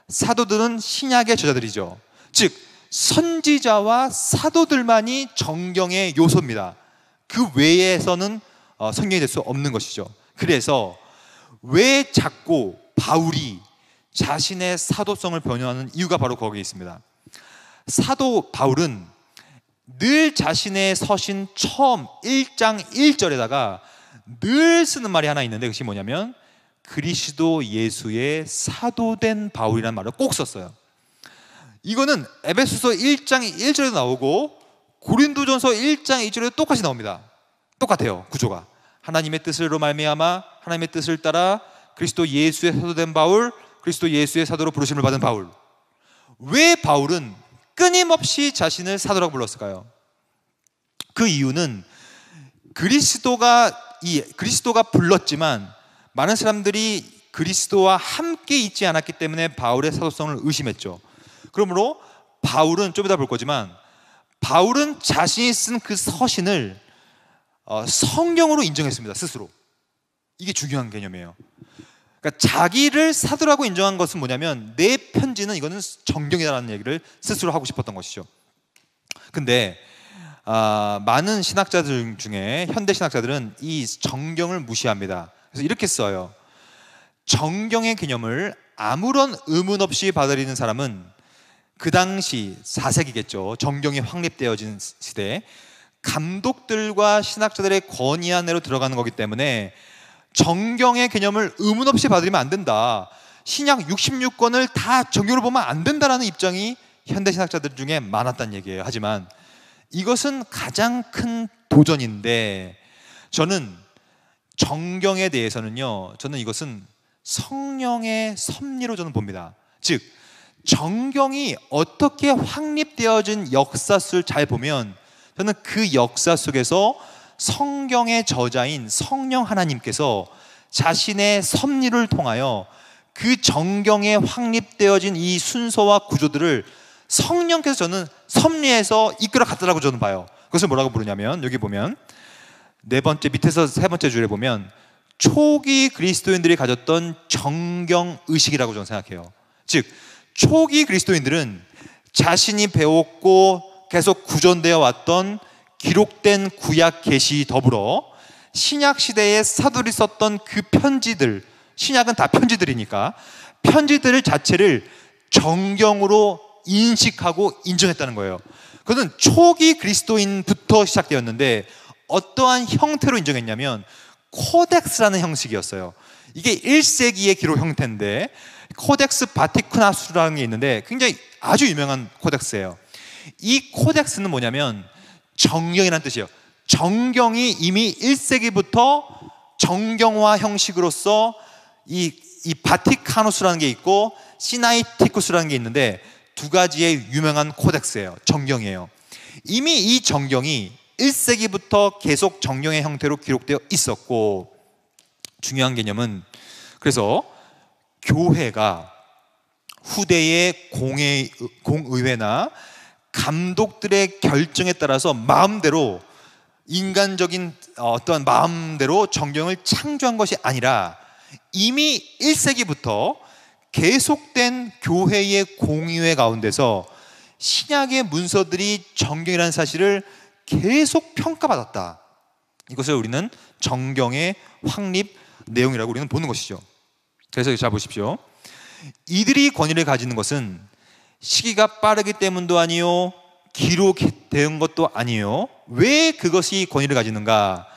사도들은 신약의 저자들이죠. 즉 선지자와 사도들만이 정경의 요소입니다. 그 외에서는 성경이 될 수 없는 것이죠. 그래서 왜 자꾸 바울이 자신의 사도성을 변호하는 이유가 바로 거기에 있습니다. 사도 바울은 늘 자신의 서신 처음 1장 1절에다가 늘 쓰는 말이 하나 있는데, 그것이 뭐냐면 그리스도 예수의 사도된 바울이라는 말을 꼭 썼어요. 이거는 에베소서 1장 1절에도 나오고 고린도전서 1장 2절에도 똑같이 나옵니다. 똑같아요, 구조가. 하나님의 뜻으로 말미암아 하나님의 뜻을 따라 그리스도 예수의 사도된 바울, 그리스도 예수의 사도로 부르심을 받은 바울. 왜 바울은 끊임없이 자신을 사도라고 불렀을까요? 그 이유는 그리스도가 불렀지만 많은 사람들이 그리스도와 함께 있지 않았기 때문에 바울의 사도성을 의심했죠. 그러므로 바울은 좀 이따 볼 거지만 바울은 자신이 쓴 그 서신을 성경으로 인정했습니다. 스스로. 이게 중요한 개념이에요. 그러니까 자기를 사도라고 인정한 것은 뭐냐면 내 편지는 이거는 정경이라는 얘기를 스스로 하고 싶었던 것이죠. 근데 많은 신학자들 중에 현대 신학자들은 이 정경을 무시합니다. 그래서 이렇게 써요. 정경의 개념을 아무런 의문 없이 받아들이는 사람은 그 당시 4세기겠죠. 정경이 확립되어진 시대 감독들과 신학자들의 권위 안으로 들어가는 거기 때문에 정경의 개념을 의문 없이 받아들이면 안 된다. 신약 66권을 다 정경으로 보면 안 된다라는 입장이 현대 신학자들 중에 많았다는 얘기예요. 하지만 이것은 가장 큰 도전인데 저는 정경에 대해서는요, 저는 이것은 성령의 섭리로 저는 봅니다. 즉 정경이 어떻게 확립되어진 역사를 잘 보면 저는 그 역사 속에서 성경의 저자인 성령 하나님께서 자신의 섭리를 통하여 그 정경에 확립되어진 이 순서와 구조들을 성령께서 저는 섭리해서 이끌어 갔다라고 저는 봐요. 그것을 뭐라고 부르냐면 여기 보면 네 번째 밑에서 세 번째 줄에 보면 초기 그리스도인들이 가졌던 정경 의식이라고 저는 생각해요. 즉 초기 그리스도인들은 자신이 배웠고 계속 구전되어 왔던 기록된 구약 계시 더불어 신약 시대에 사도들이 썼던 그 편지들, 신약은 다 편지들이니까 편지들 자체를 정경으로 인식하고 인정했다는 거예요. 그것은 초기 그리스도인부터 시작되었는데 어떠한 형태로 인정했냐면 코덱스라는 형식이었어요. 이게 1세기의 기록 형태인데 코덱스 바티쿠나스라는 게 있는데 굉장히 아주 유명한 코덱스예요. 이 코덱스는 뭐냐면 정경이라는 뜻이에요. 정경이 이미 1세기부터 정경화 형식으로서 이 바티카누스라는 게 있고 시나이티쿠스라는 게 있는데 두 가지의 유명한 코덱스예요. 정경이에요. 이미 이 정경이 1세기부터 계속 정경의 형태로 기록되어 있었고 중요한 개념은 교회가 후대의 공의회나 감독들의 결정에 따라서 마음대로 인간적인 어떠한 마음대로 정경을 창조한 것이 아니라 이미 1세기부터 계속된 교회의 공의회 가운데서 신약의 문서들이 정경이라는 사실을 계속 평가받았다. 이것을 우리는 정경의 확립 내용이라고 우리는 보는 것이죠. 그래서 잘 보십시오. 이들이 권위를 가지는 것은 시기가 빠르기 때문도 아니요 기록된 것도 아니요. 왜 그것이 권위를 가지는가?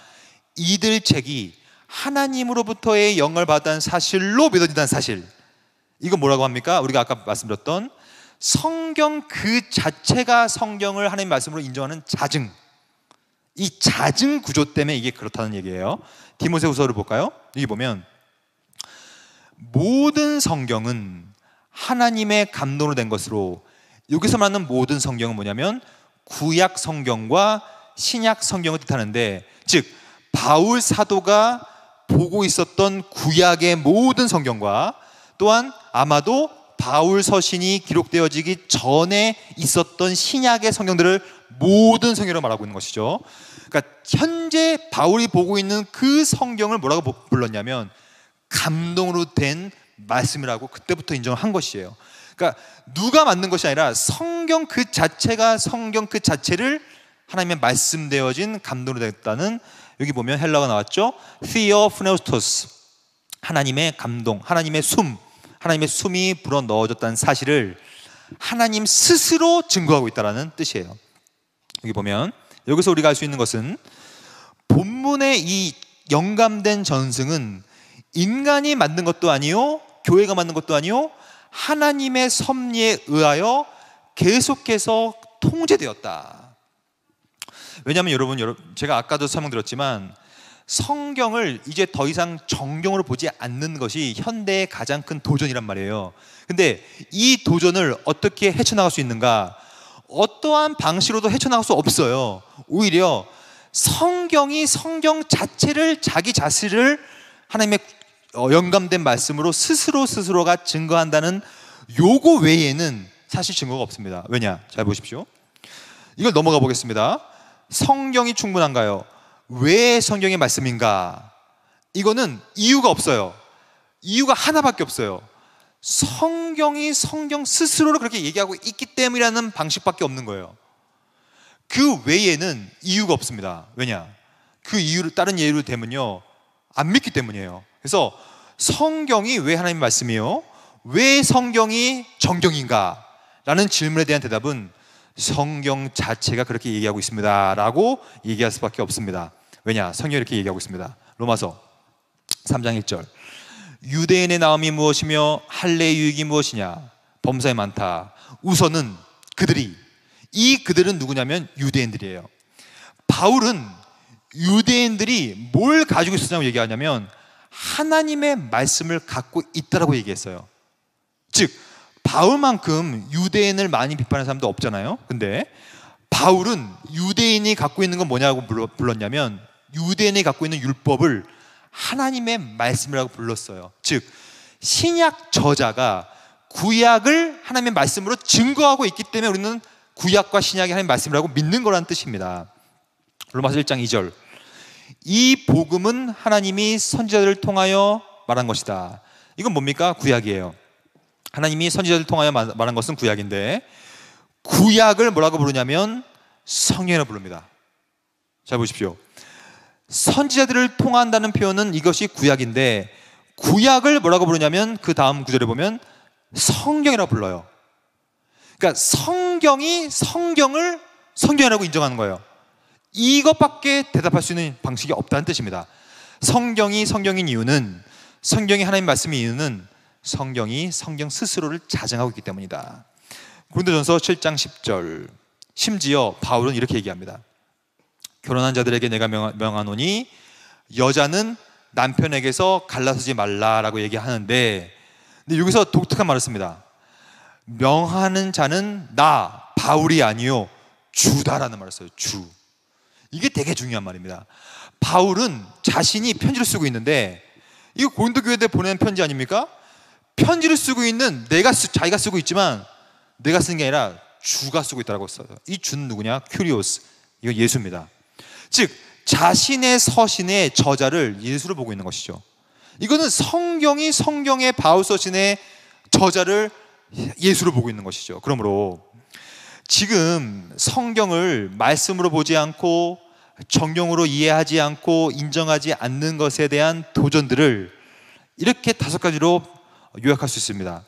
이들 책이 하나님으로부터의 영을 받은 사실로 믿어진다는 사실. 이건 뭐라고 합니까? 우리가 아까 말씀드렸던 성경 그 자체가 성경을 하나님의 말씀으로 인정하는 자증. 이 자증 구조 때문에 이게 그렇다는 얘기예요. 디모데후서를 볼까요? 여기 보면 모든 성경은 하나님의 감동으로 된 것으로, 여기서 말하는 모든 성경은 뭐냐면 구약 성경과 신약 성경을 뜻하는데, 즉 바울 사도가 보고 있었던 구약의 모든 성경과 또한 아마도 바울 서신이 기록되어지기 전에 있었던 신약의 성경들을 모든 성경으로 말하고 있는 것이죠. 그러니까 현재 바울이 보고 있는 그 성경을 뭐라고 불렀냐면 감동으로 된 말씀이라고 그때부터 인정한 것이에요. 그러니까 누가 만든 것이 아니라 성경 그 자체가 성경 그 자체를 하나님의 말씀되어진 감동으로 됐다는, 여기 보면 헬라가 나왔죠. Theopneustos, 하나님의 감동, 하나님의 숨, 하나님의 숨이 불어 넣어졌다는 사실을 하나님 스스로 증거하고 있다는 뜻이에요. 여기 보면 여기서 우리가 알 수 있는 것은 본문의 이 영감된 전승은 인간이 만든 것도 아니요 교회가 만든 것도 아니요 하나님의 섭리에 의하여 계속해서 통제되었다. 왜냐하면 여러분 제가 아까도 설명드렸지만 성경을 이제 더 이상 정경으로 보지 않는 것이 현대의 가장 큰 도전이란 말이에요. 근데 이 도전을 어떻게 헤쳐나갈 수 있는가? 어떠한 방식으로도 헤쳐나갈 수 없어요. 오히려 성경이 성경 자체를, 자기 자신을 하나님의 영감된 말씀으로 스스로가 증거한다는 요거 외에는 사실 증거가 없습니다. 왜냐? 잘 보십시오. 이걸 넘어가 보겠습니다. 성경이 충분한가요? 왜 성경의 말씀인가? 이거는 이유가 없어요. 이유가 하나밖에 없어요. 성경이 성경 스스로를 그렇게 얘기하고 있기 때문이라는 방식밖에 없는 거예요. 그 외에는 이유가 없습니다. 왜냐? 그 이유를 다른 예를 대면요, 안 믿기 때문이에요. 그래서 성경이 왜 하나님의 말씀이에요? 왜 성경이 정경인가? 라는 질문에 대한 대답은 성경 자체가 그렇게 얘기하고 있습니다 라고 얘기할 수밖에 없습니다. 왜냐? 성경이 이렇게 얘기하고 있습니다. 로마서 3장 1절, 유대인의 나음이 무엇이며 할례의 유익이 무엇이냐? 범사에 많다. 우선은 그들이, 이 그들은 누구냐면 유대인들이에요. 바울은 유대인들이 뭘 가지고 있었냐고 얘기하냐면 하나님의 말씀을 갖고 있다라고 얘기했어요. 즉 바울만큼 유대인을 많이 비판하는 사람도 없잖아요. 근데 바울은 유대인이 갖고 있는 건 뭐냐고 불렀냐면 유대인이 갖고 있는 율법을 하나님의 말씀이라고 불렀어요. 즉 신약 저자가 구약을 하나님의 말씀으로 증거하고 있기 때문에 우리는 구약과 신약이 하나님의 말씀이라고 믿는 거라는 뜻입니다. 로마서 1장 2절, 이 복음은 하나님이 선지자들을 통하여 말한 것이다. 이건 뭡니까? 구약이에요. 하나님이 선지자들을 통하여 말한 것은 구약인데 구약을 뭐라고 부르냐면 성경이라고 부릅니다. 잘 보십시오. 선지자들을 통한다는 표현은 이것이 구약인데 구약을 뭐라고 부르냐면 그 다음 구절에 보면 성경이라고 불러요. 그러니까 성경이 성경을 성경이라고 인정하는 거예요. 이것밖에 대답할 수 있는 방식이 없다는 뜻입니다. 성경이 성경인 이유는, 성경이 하나님 말씀인 이유는 성경이 성경 스스로를 자증하고 있기 때문이다. 고린도전서 7장 10절, 심지어 바울은 이렇게 얘기합니다. 결혼한 자들에게 내가 명하노니 여자는 남편에게서 갈라서지 말라라고 얘기하는데, 근데 여기서 독특한 말을 씁니다. 명하는 자는 나 바울이 아니요 주다라는 말을 써요. 주. 이게 되게 중요한 말입니다. 바울은 자신이 편지를 쓰고 있는데 이거 고린도 교회에 보내는 편지 아닙니까? 편지를 쓰고 있는 자기가 쓰고 있지만 내가 쓰는 게 아니라 주가 쓰고 있다고 써요. 이 주는 누구냐? 큐리오스. 이거 예수입니다. 즉 자신의 서신의 저자를 예수로 보고 있는 것이죠. 이거는 성경이 성경의 바울 서신의 저자를 예수로 보고 있는 것이죠. 그러므로 지금 성경을 말씀으로 보지 않고 정경으로 이해하지 않고 인정하지 않는 것에 대한 도전들을 이렇게 5가지로 요약할 수 있습니다.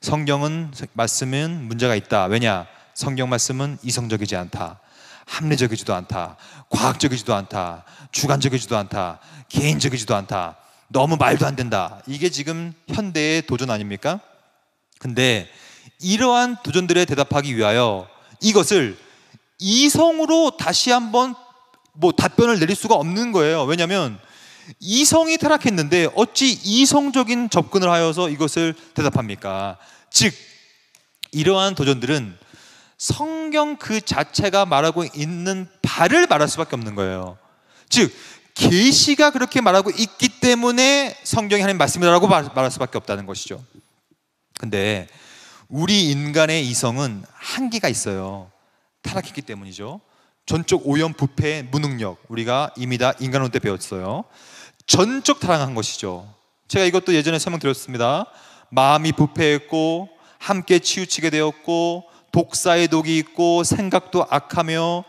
성경은, 말씀은 문제가 있다. 왜냐? 성경 말씀은 이성적이지 않다, 합리적이지도 않다, 과학적이지도 않다, 주관적이지도 않다, 개인적이지도 않다, 너무 말도 안 된다. 이게 지금 현대의 도전 아닙니까? 근데 이러한 도전들에 대답하기 위하여 이것을 이성으로 다시 한번 답변을 내릴 수가 없는 거예요. 왜냐하면 이성이 타락했는데 어찌 이성적인 접근을 하여서 이것을 대답합니까? 즉 이러한 도전들은 성경 그 자체가 말하고 있는 바를 말할 수밖에 없는 거예요. 즉 계시가 그렇게 말하고 있기 때문에 성경이 하나님 말씀이라고 말할 수밖에 없다는 것이죠. 근데 우리 인간의 이성은 한계가 있어요. 타락했기 때문이죠. 전적 오염, 부패, 무능력, 우리가 이미 다 인간론 때 배웠어요. 전적 타락한 것이죠. 제가 이것도 예전에 설명드렸습니다. 마음이 부패했고 함께 치우치게 되었고 독사의 독이 있고 생각도 악하며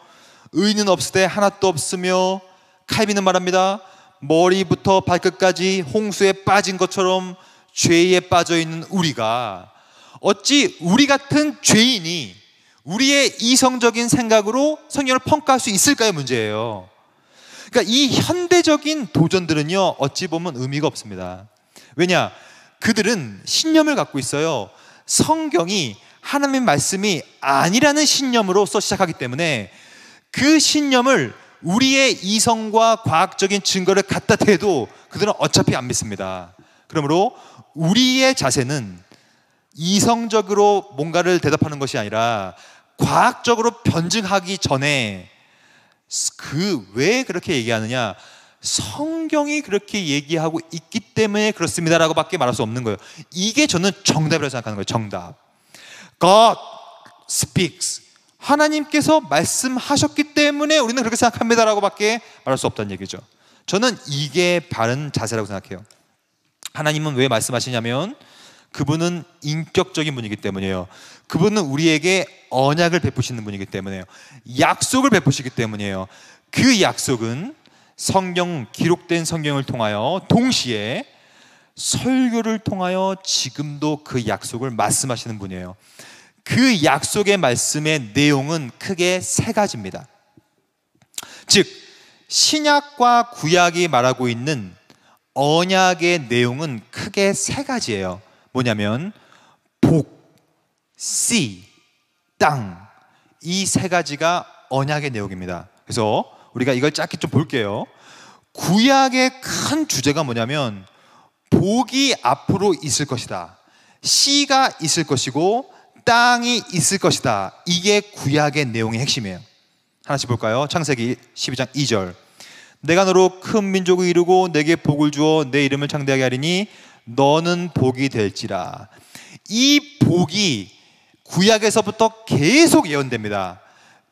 의는 없을 때 하나도 없으며, 칼빈은 말합니다. 머리부터 발끝까지 홍수에 빠진 것처럼 죄에 빠져 있는 우리가 어찌 우리 같은 죄인이 우리의 이성적인 생각으로 성경을 평가할 수 있을까요? 문제예요. 그러니까 이 현대적인 도전들은요 어찌 보면 의미가 없습니다. 왜냐? 그들은 신념을 갖고 있어요. 성경이 하나님의 말씀이 아니라는 신념으로서 시작하기 때문에 그 신념을 우리의 이성과 과학적인 증거를 갖다 대도 그들은 어차피 안 믿습니다. 그러므로 우리의 자세는 이성적으로 뭔가를 대답하는 것이 아니라 과학적으로 변증하기 전에 왜 그렇게 얘기하느냐? 성경이 그렇게 얘기하고 있기 때문에 그렇습니다라고 밖에 말할 수 없는 거예요. 이게 저는 정답이라고 생각하는 거예요. 정답. God speaks. 하나님께서 말씀하셨기 때문에 우리는 그렇게 생각합니다라고 밖에 말할 수 없다는 얘기죠. 저는 이게 바른 자세라고 생각해요. 하나님은 왜 말씀하시냐면 그분은 인격적인 분이기 때문이에요. 그분은 우리에게 언약을 베푸시는 분이기 때문이에요. 약속을 베푸시기 때문이에요. 그 약속은 기록된 성경을 통하여 동시에 설교를 통하여 지금도 그 약속을 말씀하시는 분이에요. 그 약속의 말씀의 내용은 크게 세 가지입니다. 즉 신약과 구약이 말하고 있는 언약의 내용은 크게 세 가지예요. 뭐냐면 복, 씨, 땅, 이 세 가지가 언약의 내용입니다. 그래서 우리가 이걸 짧게 좀 볼게요. 구약의 큰 주제가 뭐냐면 복이 앞으로 있을 것이다, 씨가 있을 것이고 땅이 있을 것이다. 이게 구약의 내용의 핵심이에요. 하나씩 볼까요? 창세기 12장 2절. 내가 너로 큰 민족을 이루고 내게 복을 주어 내 이름을 창대하게 하리니 너는 복이 될지라. 이 복이 구약에서부터 계속 예언됩니다.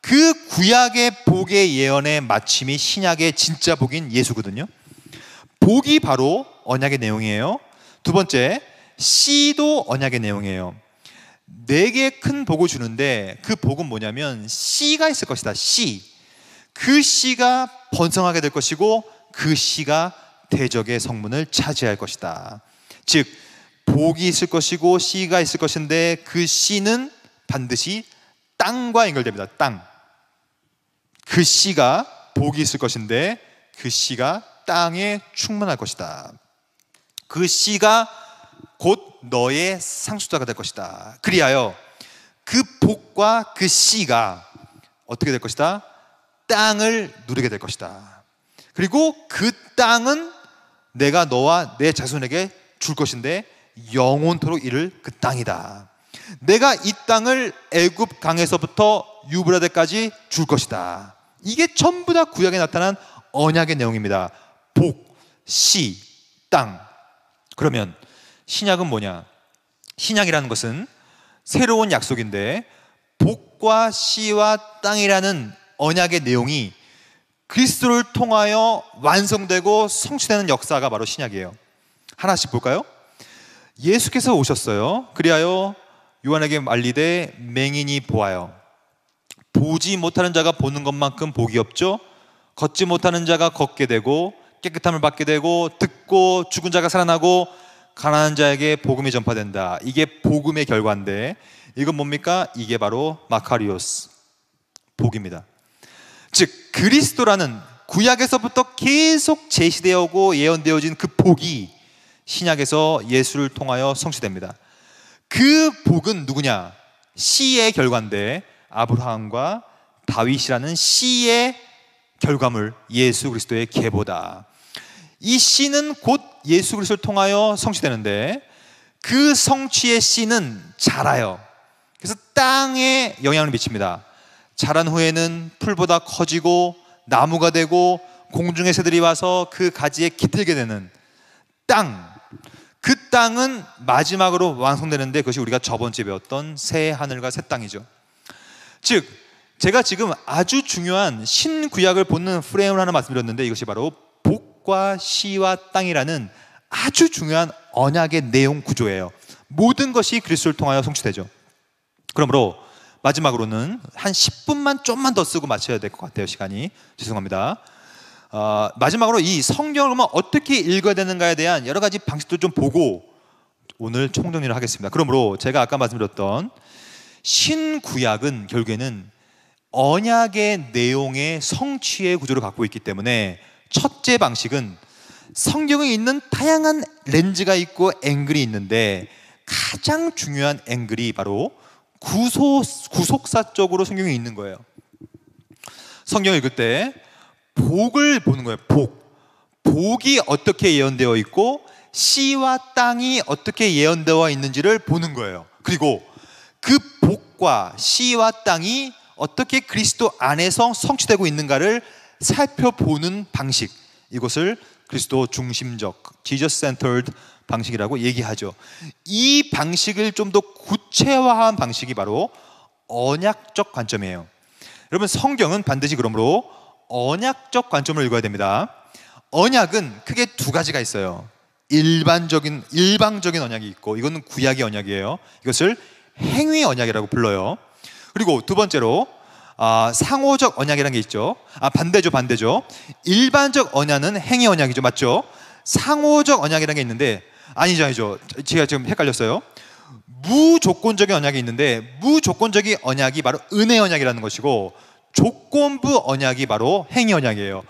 그 구약의 복의 예언의 마침이 신약의 진짜 복인 예수거든요. 복이 바로 언약의 내용이에요. 두 번째, 씨도 언약의 내용이에요. 내게 큰 복을 주는데 그 복은 뭐냐면 씨가 있을 것이다. 씨. 그 씨가 번성하게 될 것이고 그 씨가 대적의 성문을 차지할 것이다. 즉 복이 있을 것이고 씨가 있을 것인데 그 씨는 반드시 땅과 연결됩니다. 땅. 그 씨가 복이 있을 것인데 그 씨가 땅에 충만할 것이다. 그 씨가 곧 너의 상속자가 될 것이다. 그리하여 그 복과 그 씨가 어떻게 될 것이다? 땅을 누리게 될 것이다. 그리고 그 땅은 내가 너와 내 자손에게 줄 것인데 영원토록 이를 그 땅이다. 내가 이 땅을 애굽 강에서부터 유브라데까지 줄 것이다. 이게 전부 다 구약에 나타난 언약의 내용입니다. 복, 씨, 땅. 그러면 신약은 뭐냐? 신약이라는 것은 새로운 약속인데 복과 씨와 땅이라는 언약의 내용이 그리스도를 통하여 완성되고 성취되는 역사가 바로 신약이에요. 하나씩 볼까요? 예수께서 오셨어요. 그리하여 요한에게 말리되 맹인이 보아요. 보지 못하는 자가 보는 것만큼 복이 없죠. 걷지 못하는 자가 걷게 되고 깨끗함을 받게 되고 듣고 죽은 자가 살아나고 가난한 자에게 복음이 전파된다. 이게 복음의 결과인데 이건 뭡니까? 이게 바로 마카리오스, 복입니다. 즉 그리스도라는 구약에서부터 계속 제시되어 오고 예언되어진 그 복이 신약에서 예수를 통하여 성취됩니다. 그 복은 누구냐? 씨의 결과인데 아브라함과 다윗이라는 씨의 결과물 예수 그리스도의 계보다. 이 씨는 곧 예수 그리스도를 통하여 성취되는데 그 성취의 씨는 자라요. 그래서 땅에 영향을 미칩니다. 자란 후에는 풀보다 커지고 나무가 되고 공중의 새들이 와서 그 가지에 깃들게 되는 땅. 그 땅은 마지막으로 완성되는데 그것이 우리가 저번 주에 배웠던 새 하늘과 새 땅이죠. 즉 제가 지금 아주 중요한 신구약을 보는 프레임을 하나 말씀드렸는데 이것이 바로 복과 씨와 땅이라는 아주 중요한 언약의 내용 구조예요. 모든 것이 그리스도를 통하여 성취되죠. 그러므로 마지막으로는 한 10분만 좀만 더 쓰고 마쳐야 될 것 같아요. 시간이 죄송합니다. 마지막으로 이 성경을 보면 어떻게 읽어야 되는가에 대한 여러 가지 방식도 좀 보고 오늘 총정리를 하겠습니다. 그러므로 제가 아까 말씀드렸던 신구약은 결국에는 언약의 내용의 성취의 구조를 갖고 있기 때문에 첫째 방식은 성경에 있는 다양한 렌즈가 있고 앵글이 있는데 가장 중요한 앵글이 바로 구속사적으로 성경에 있는 거예요. 성경을 읽을 때 복을 보는 거예요. 복이 어떻게 예언되어 있고 씨와 땅이 어떻게 예언되어 있는지를 보는 거예요. 그리고 그 복과 씨와 땅이 어떻게 그리스도 안에서 성취되고 있는가를 살펴보는 방식, 이것을 그리스도 중심적 Jesus centered 방식이라고 얘기하죠. 이 방식을 좀 더 구체화한 방식이 바로 언약적 관점이에요. 여러분, 성경은 반드시 그러므로 언약적 관점을 읽어야 됩니다. 언약은 크게 두 가지가 있어요. 일방적인 언약이 있고, 이거는 구약의 언약이에요. 이것을 행위 언약이라고 불러요. 그리고 두 번째로 상호적 언약이라는 게 있죠. 반대죠. 일반적 언약은 행위 언약이죠. 맞죠? 상호적 언약이라는 게 있는데, 아니죠. 제가 지금 헷갈렸어요. 무조건적인 언약이 있는데, 무조건적인 언약이 바로 은혜 언약이라는 것이고, 조건부 언약이 바로 행위 언약이에요.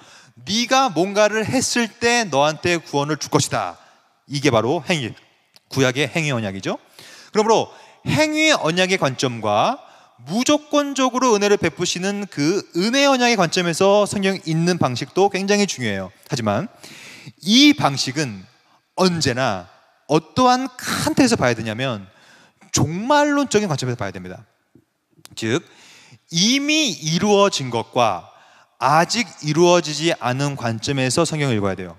네가 뭔가를 했을 때 너한테 구원을 줄 것이다. 이게 바로 구약의 행위 언약이죠. 그러므로 행위 언약의 관점과 무조건적으로 은혜를 베푸시는 그 은혜 언약의 관점에서 성경이 읽는 방식도 굉장히 중요해요. 하지만 이 방식은 언제나 어떠한 큰 틀에서 봐야 되냐면 종말론적인 관점에서 봐야 됩니다. 즉, 이미 이루어진 것과 아직 이루어지지 않은 관점에서 성경을 읽어야 돼요.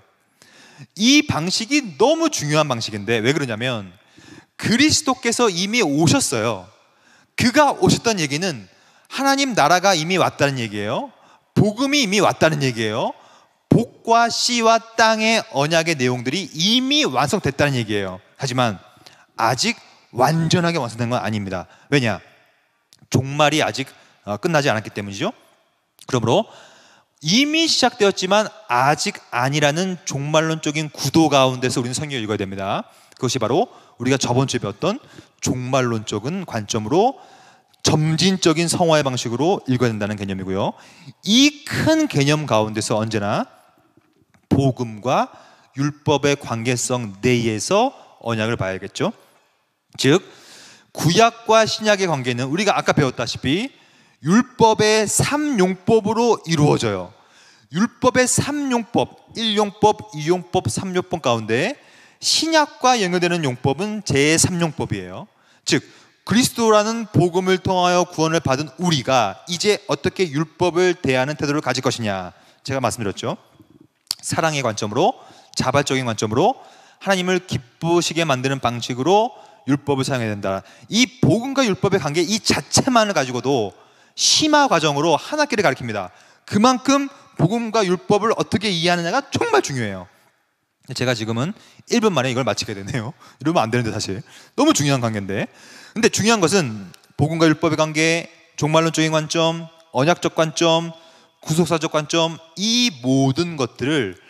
이 방식이 너무 중요한 방식인데, 왜 그러냐면 그리스도께서 이미 오셨어요. 그가 오셨다는 얘기는 하나님 나라가 이미 왔다는 얘기예요. 복음이 이미 왔다는 얘기예요. 복과 씨와 땅의 언약의 내용들이 이미 완성됐다는 얘기예요. 하지만 아직 완전하게 완성된 건 아닙니다. 왜냐? 종말이 아직 끝나지 않았기 때문이죠. 그러므로 이미 시작되었지만 아직 아니라는 종말론적인 구도 가운데서 우리는 성경을 읽어야 됩니다. 그것이 바로 우리가 저번 주에 배웠던 종말론적인 관점으로 점진적인 성화의 방식으로 읽어야 된다는 개념이고요. 이 큰 개념 가운데서 언제나 복음과 율법의 관계성 내에서 언약을 봐야겠죠. 즉, 구약과 신약의 관계는 우리가 아까 배웠다시피 율법의 3용법으로 이루어져요. 율법의 3용법, 1용법, 2용법, 3용법 가운데 신약과 연결되는 용법은 제3용법이에요. 즉, 그리스도라는 복음을 통하여 구원을 받은 우리가 이제 어떻게 율법을 대하는 태도를 가질 것이냐, 제가 말씀드렸죠. 사랑의 관점으로, 자발적인 관점으로 하나님을 기쁘시게 만드는 방식으로 율법을 사용해야 된다. 이 복음과 율법의 관계 이 자체만을 가지고도 심화 과정으로 한 학기를 가르칩니다. 그만큼 복음과 율법을 어떻게 이해하느냐가 정말 중요해요. 제가 지금은 1분 만에 이걸 마치게 되네요. 이러면 안 되는데, 사실 너무 중요한 관계인데. 근데 중요한 것은 복음과 율법의 관계, 종말론적인 관점, 언약적 관점, 구속사적 관점, 이 모든 것들을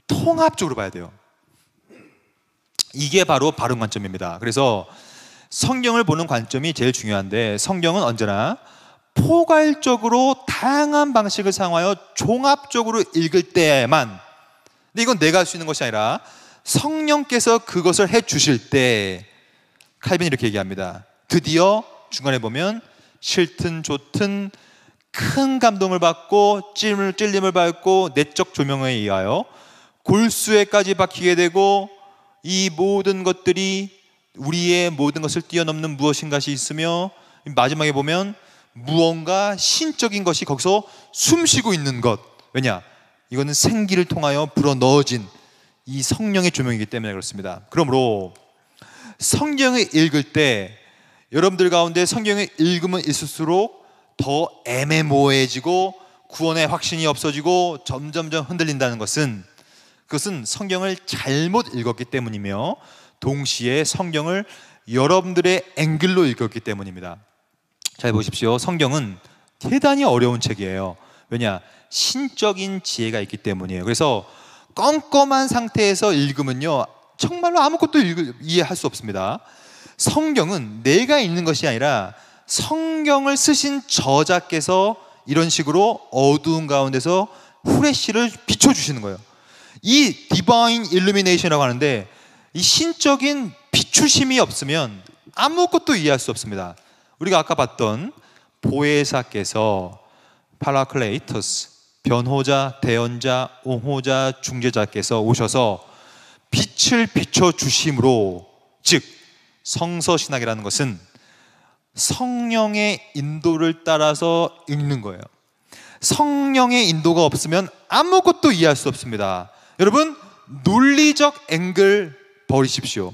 통합적으로 봐야 돼요. 이게 바로 바른 관점입니다. 그래서 성경을 보는 관점이 제일 중요한데, 성경은 언제나 포괄적으로 다양한 방식을 사용하여 종합적으로 읽을 때만, 근데 이건 내가 할 수 있는 것이 아니라 성령께서 그것을 해 주실 때, 칼빈이 이렇게 얘기합니다. 드디어 중간에 보면 싫든 좋든 큰 감동을 받고 찔림을 받고 내적 조명에 의하여 골수에까지 박히게 되고, 이 모든 것들이 우리의 모든 것을 뛰어넘는 무엇인가시 있으며, 마지막에 보면 무언가 신적인 것이 거기서 숨쉬고 있는 것. 왜냐? 이거는 생기를 통하여 불어넣어진 이 성령의 조명이기 때문에 그렇습니다. 그러므로 성경을 읽을 때 여러분들 가운데 성경을 읽으면 읽을수록 더 애매모호해지고 구원의 확신이 없어지고 점점점 흔들린다는 것은, 그것은 성경을 잘못 읽었기 때문이며 동시에 성경을 여러분들의 앵글로 읽었기 때문입니다. 잘 보십시오. 성경은 대단히 어려운 책이에요. 왜냐? 신적인 지혜가 있기 때문이에요. 그래서 껌껌한 상태에서 읽으면요, 정말로 아무것도 이해할 수 없습니다. 성경은 내가 읽는 것이 아니라 성경을 쓰신 저자께서 이런 식으로 어두운 가운데서 후레쉬를 비춰주시는 거예요. 이 디바인 일루미네이션이라고 하는데, 이 신적인 비추심이 없으면 아무것도 이해할 수 없습니다. 우리가 아까 봤던 보혜사께서 파라클레이토스, 변호자, 대언자, 옹호자, 중재자께서 오셔서 빛을 비춰주심으로, 즉 성서신학이라는 것은 성령의 인도를 따라서 읽는 거예요. 성령의 인도가 없으면 아무것도 이해할 수 없습니다. 여러분, 논리적 앵글 버리십시오.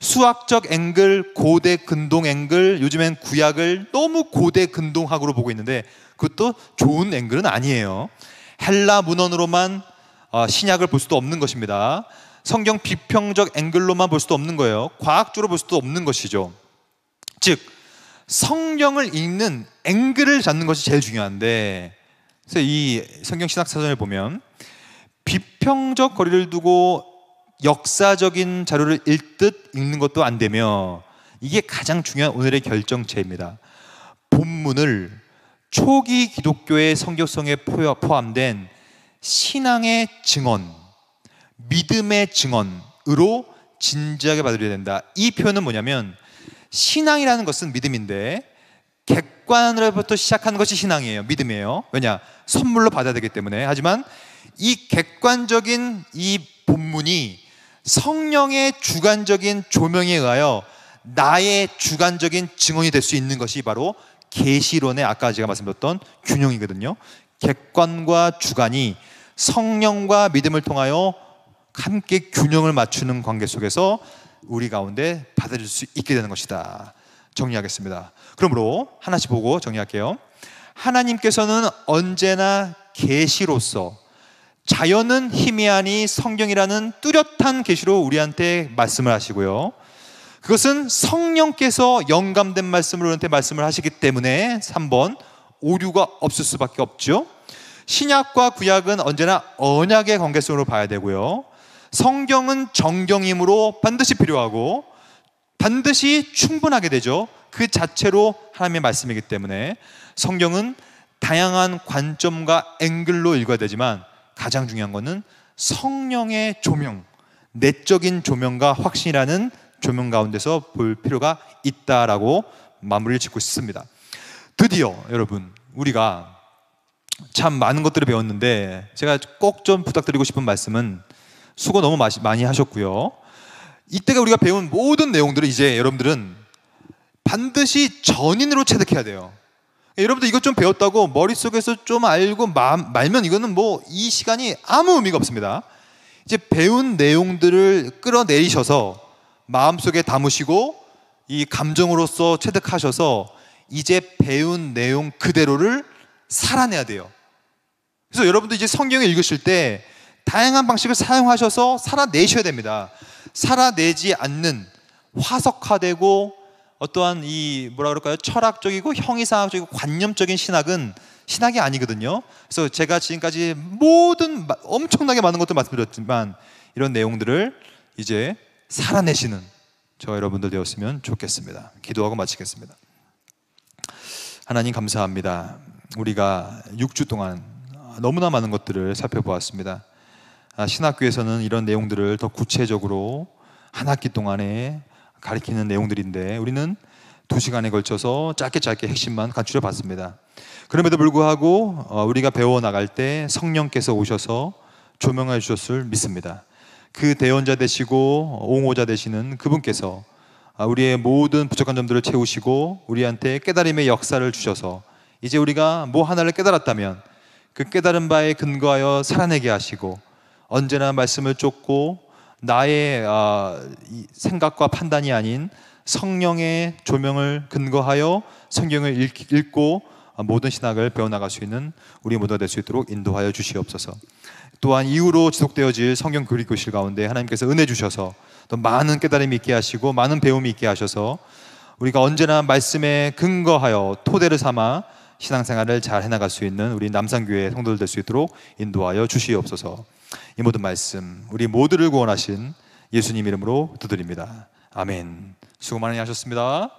수학적 앵글, 고대 근동 앵글, 요즘엔 구약을 너무 고대 근동학으로 보고 있는데 그것도 좋은 앵글은 아니에요. 헬라 문헌으로만 신약을 볼 수도 없는 것입니다. 성경 비평적 앵글로만 볼 수도 없는 거예요. 과학적으로 볼 수도 없는 것이죠. 즉 성경을 읽는 앵글을 잡는 것이 제일 중요한데, 그래서 이 성경 신학사전을 보면 비평적 거리를 두고 역사적인 자료를 읽듯 읽는 것도 안 되며, 이게 가장 중요한 오늘의 결정체입니다. 본문을 초기 기독교의 성교성에 포함된 신앙의 증언, 믿음의 증언으로 진지하게 받아들여야 된다. 이 표현은 뭐냐면, 신앙이라는 것은 믿음인데 객관으로부터 시작하는 것이 신앙이에요. 믿음이에요. 왜냐? 선물로 받아야 되기 때문에. 하지만 이 객관적인 이 본문이 성령의 주관적인 조명에 의하여 나의 주관적인 증언이 될 수 있는 것이 바로 계시론의 아까 제가 말씀드렸던 균형이거든요. 객관과 주관이 성령과 믿음을 통하여 함께 균형을 맞추는 관계 속에서 우리 가운데 받아들일 수 있게 되는 것이다. 정리하겠습니다. 그러므로 하나씩 보고 정리할게요. 하나님께서는 언제나 계시로서, 자연은 희미하니 성경이라는 뚜렷한 계시로 우리한테 말씀을 하시고요. 그것은 성령께서 영감된 말씀을 우리한테 말씀을 하시기 때문에 3번 오류가 없을 수밖에 없죠. 신약과 구약은 언제나 언약의 관계성으로 봐야 되고요. 성경은 정경이므로 반드시 필요하고 반드시 충분하게 되죠. 그 자체로 하나님의 말씀이기 때문에 성경은 다양한 관점과 앵글로 읽어야 되지만 가장 중요한 것은 성령의 조명, 내적인 조명과 확신이라는 조명 가운데서 볼 필요가 있다라고 마무리를 짓고 싶습니다. 드디어 여러분, 우리가 참 많은 것들을 배웠는데 제가 꼭 좀 부탁드리고 싶은 말씀은, 수고 너무 많이 하셨고요, 이때가 우리가 배운 모든 내용들을 이제 여러분들은 반드시 전인으로 체득해야 돼요. 여러분들 이것 좀 배웠다고 머릿속에서 좀 알고 말면 이거는 뭐 이 시간이 아무 의미가 없습니다. 이제 배운 내용들을 끌어내리셔서 마음속에 담으시고 이 감정으로서 체득하셔서 이제 배운 내용 그대로를 살아내야 돼요. 그래서 여러분들 이제 성경을 읽으실 때 다양한 방식을 사용하셔서 살아내셔야 됩니다. 살아내지 않는 화석화되고 어떠한 이 뭐라 그럴까요? 철학적이고 형이상학적이고 관념적인 신학은 신학이 아니거든요. 그래서 제가 지금까지 모든 엄청나게 많은 것들 말씀드렸지만 이런 내용들을 이제 살아내시는 저 여러분들 되었으면 좋겠습니다. 기도하고 마치겠습니다. 하나님 감사합니다. 우리가 6주 동안 너무나 많은 것들을 살펴보았습니다. 신학교에서는 이런 내용들을 더 구체적으로 한 학기 동안에 가리키는 내용들인데 우리는 2시간에 걸쳐서 짧게 핵심만 간추려 봤습니다. 그럼에도 불구하고 우리가 배워나갈 때 성령께서 오셔서 조명해 주셨을 믿습니다. 그 대언자 되시고 옹호자 되시는 그분께서 우리의 모든 부족한 점들을 채우시고 우리한테 깨달음의 역사를 주셔서 이제 우리가 뭐 하나를 깨달았다면 그 깨달은 바에 근거하여 살아내게 하시고 언제나 말씀을 쫓고 나의 생각과 판단이 아닌 성령의 조명을 근거하여 성경을 읽고 모든 신학을 배워나갈 수 있는 우리 모두가 될 수 있도록 인도하여 주시옵소서. 또한 이후로 지속되어질 성경 교실 가운데 하나님께서 은혜 주셔서 또 많은 깨달음이 있게 하시고 많은 배움이 있게 하셔서 우리가 언제나 말씀에 근거하여 토대를 삼아 신앙생활을 잘 해나갈 수 있는 우리 남산교회 성도들 될 수 있도록 인도하여 주시옵소서. 이 모든 말씀 우리 모두를 구원하신 예수님 이름으로 두드립니다. 아멘. 수고 많이 하셨습니다.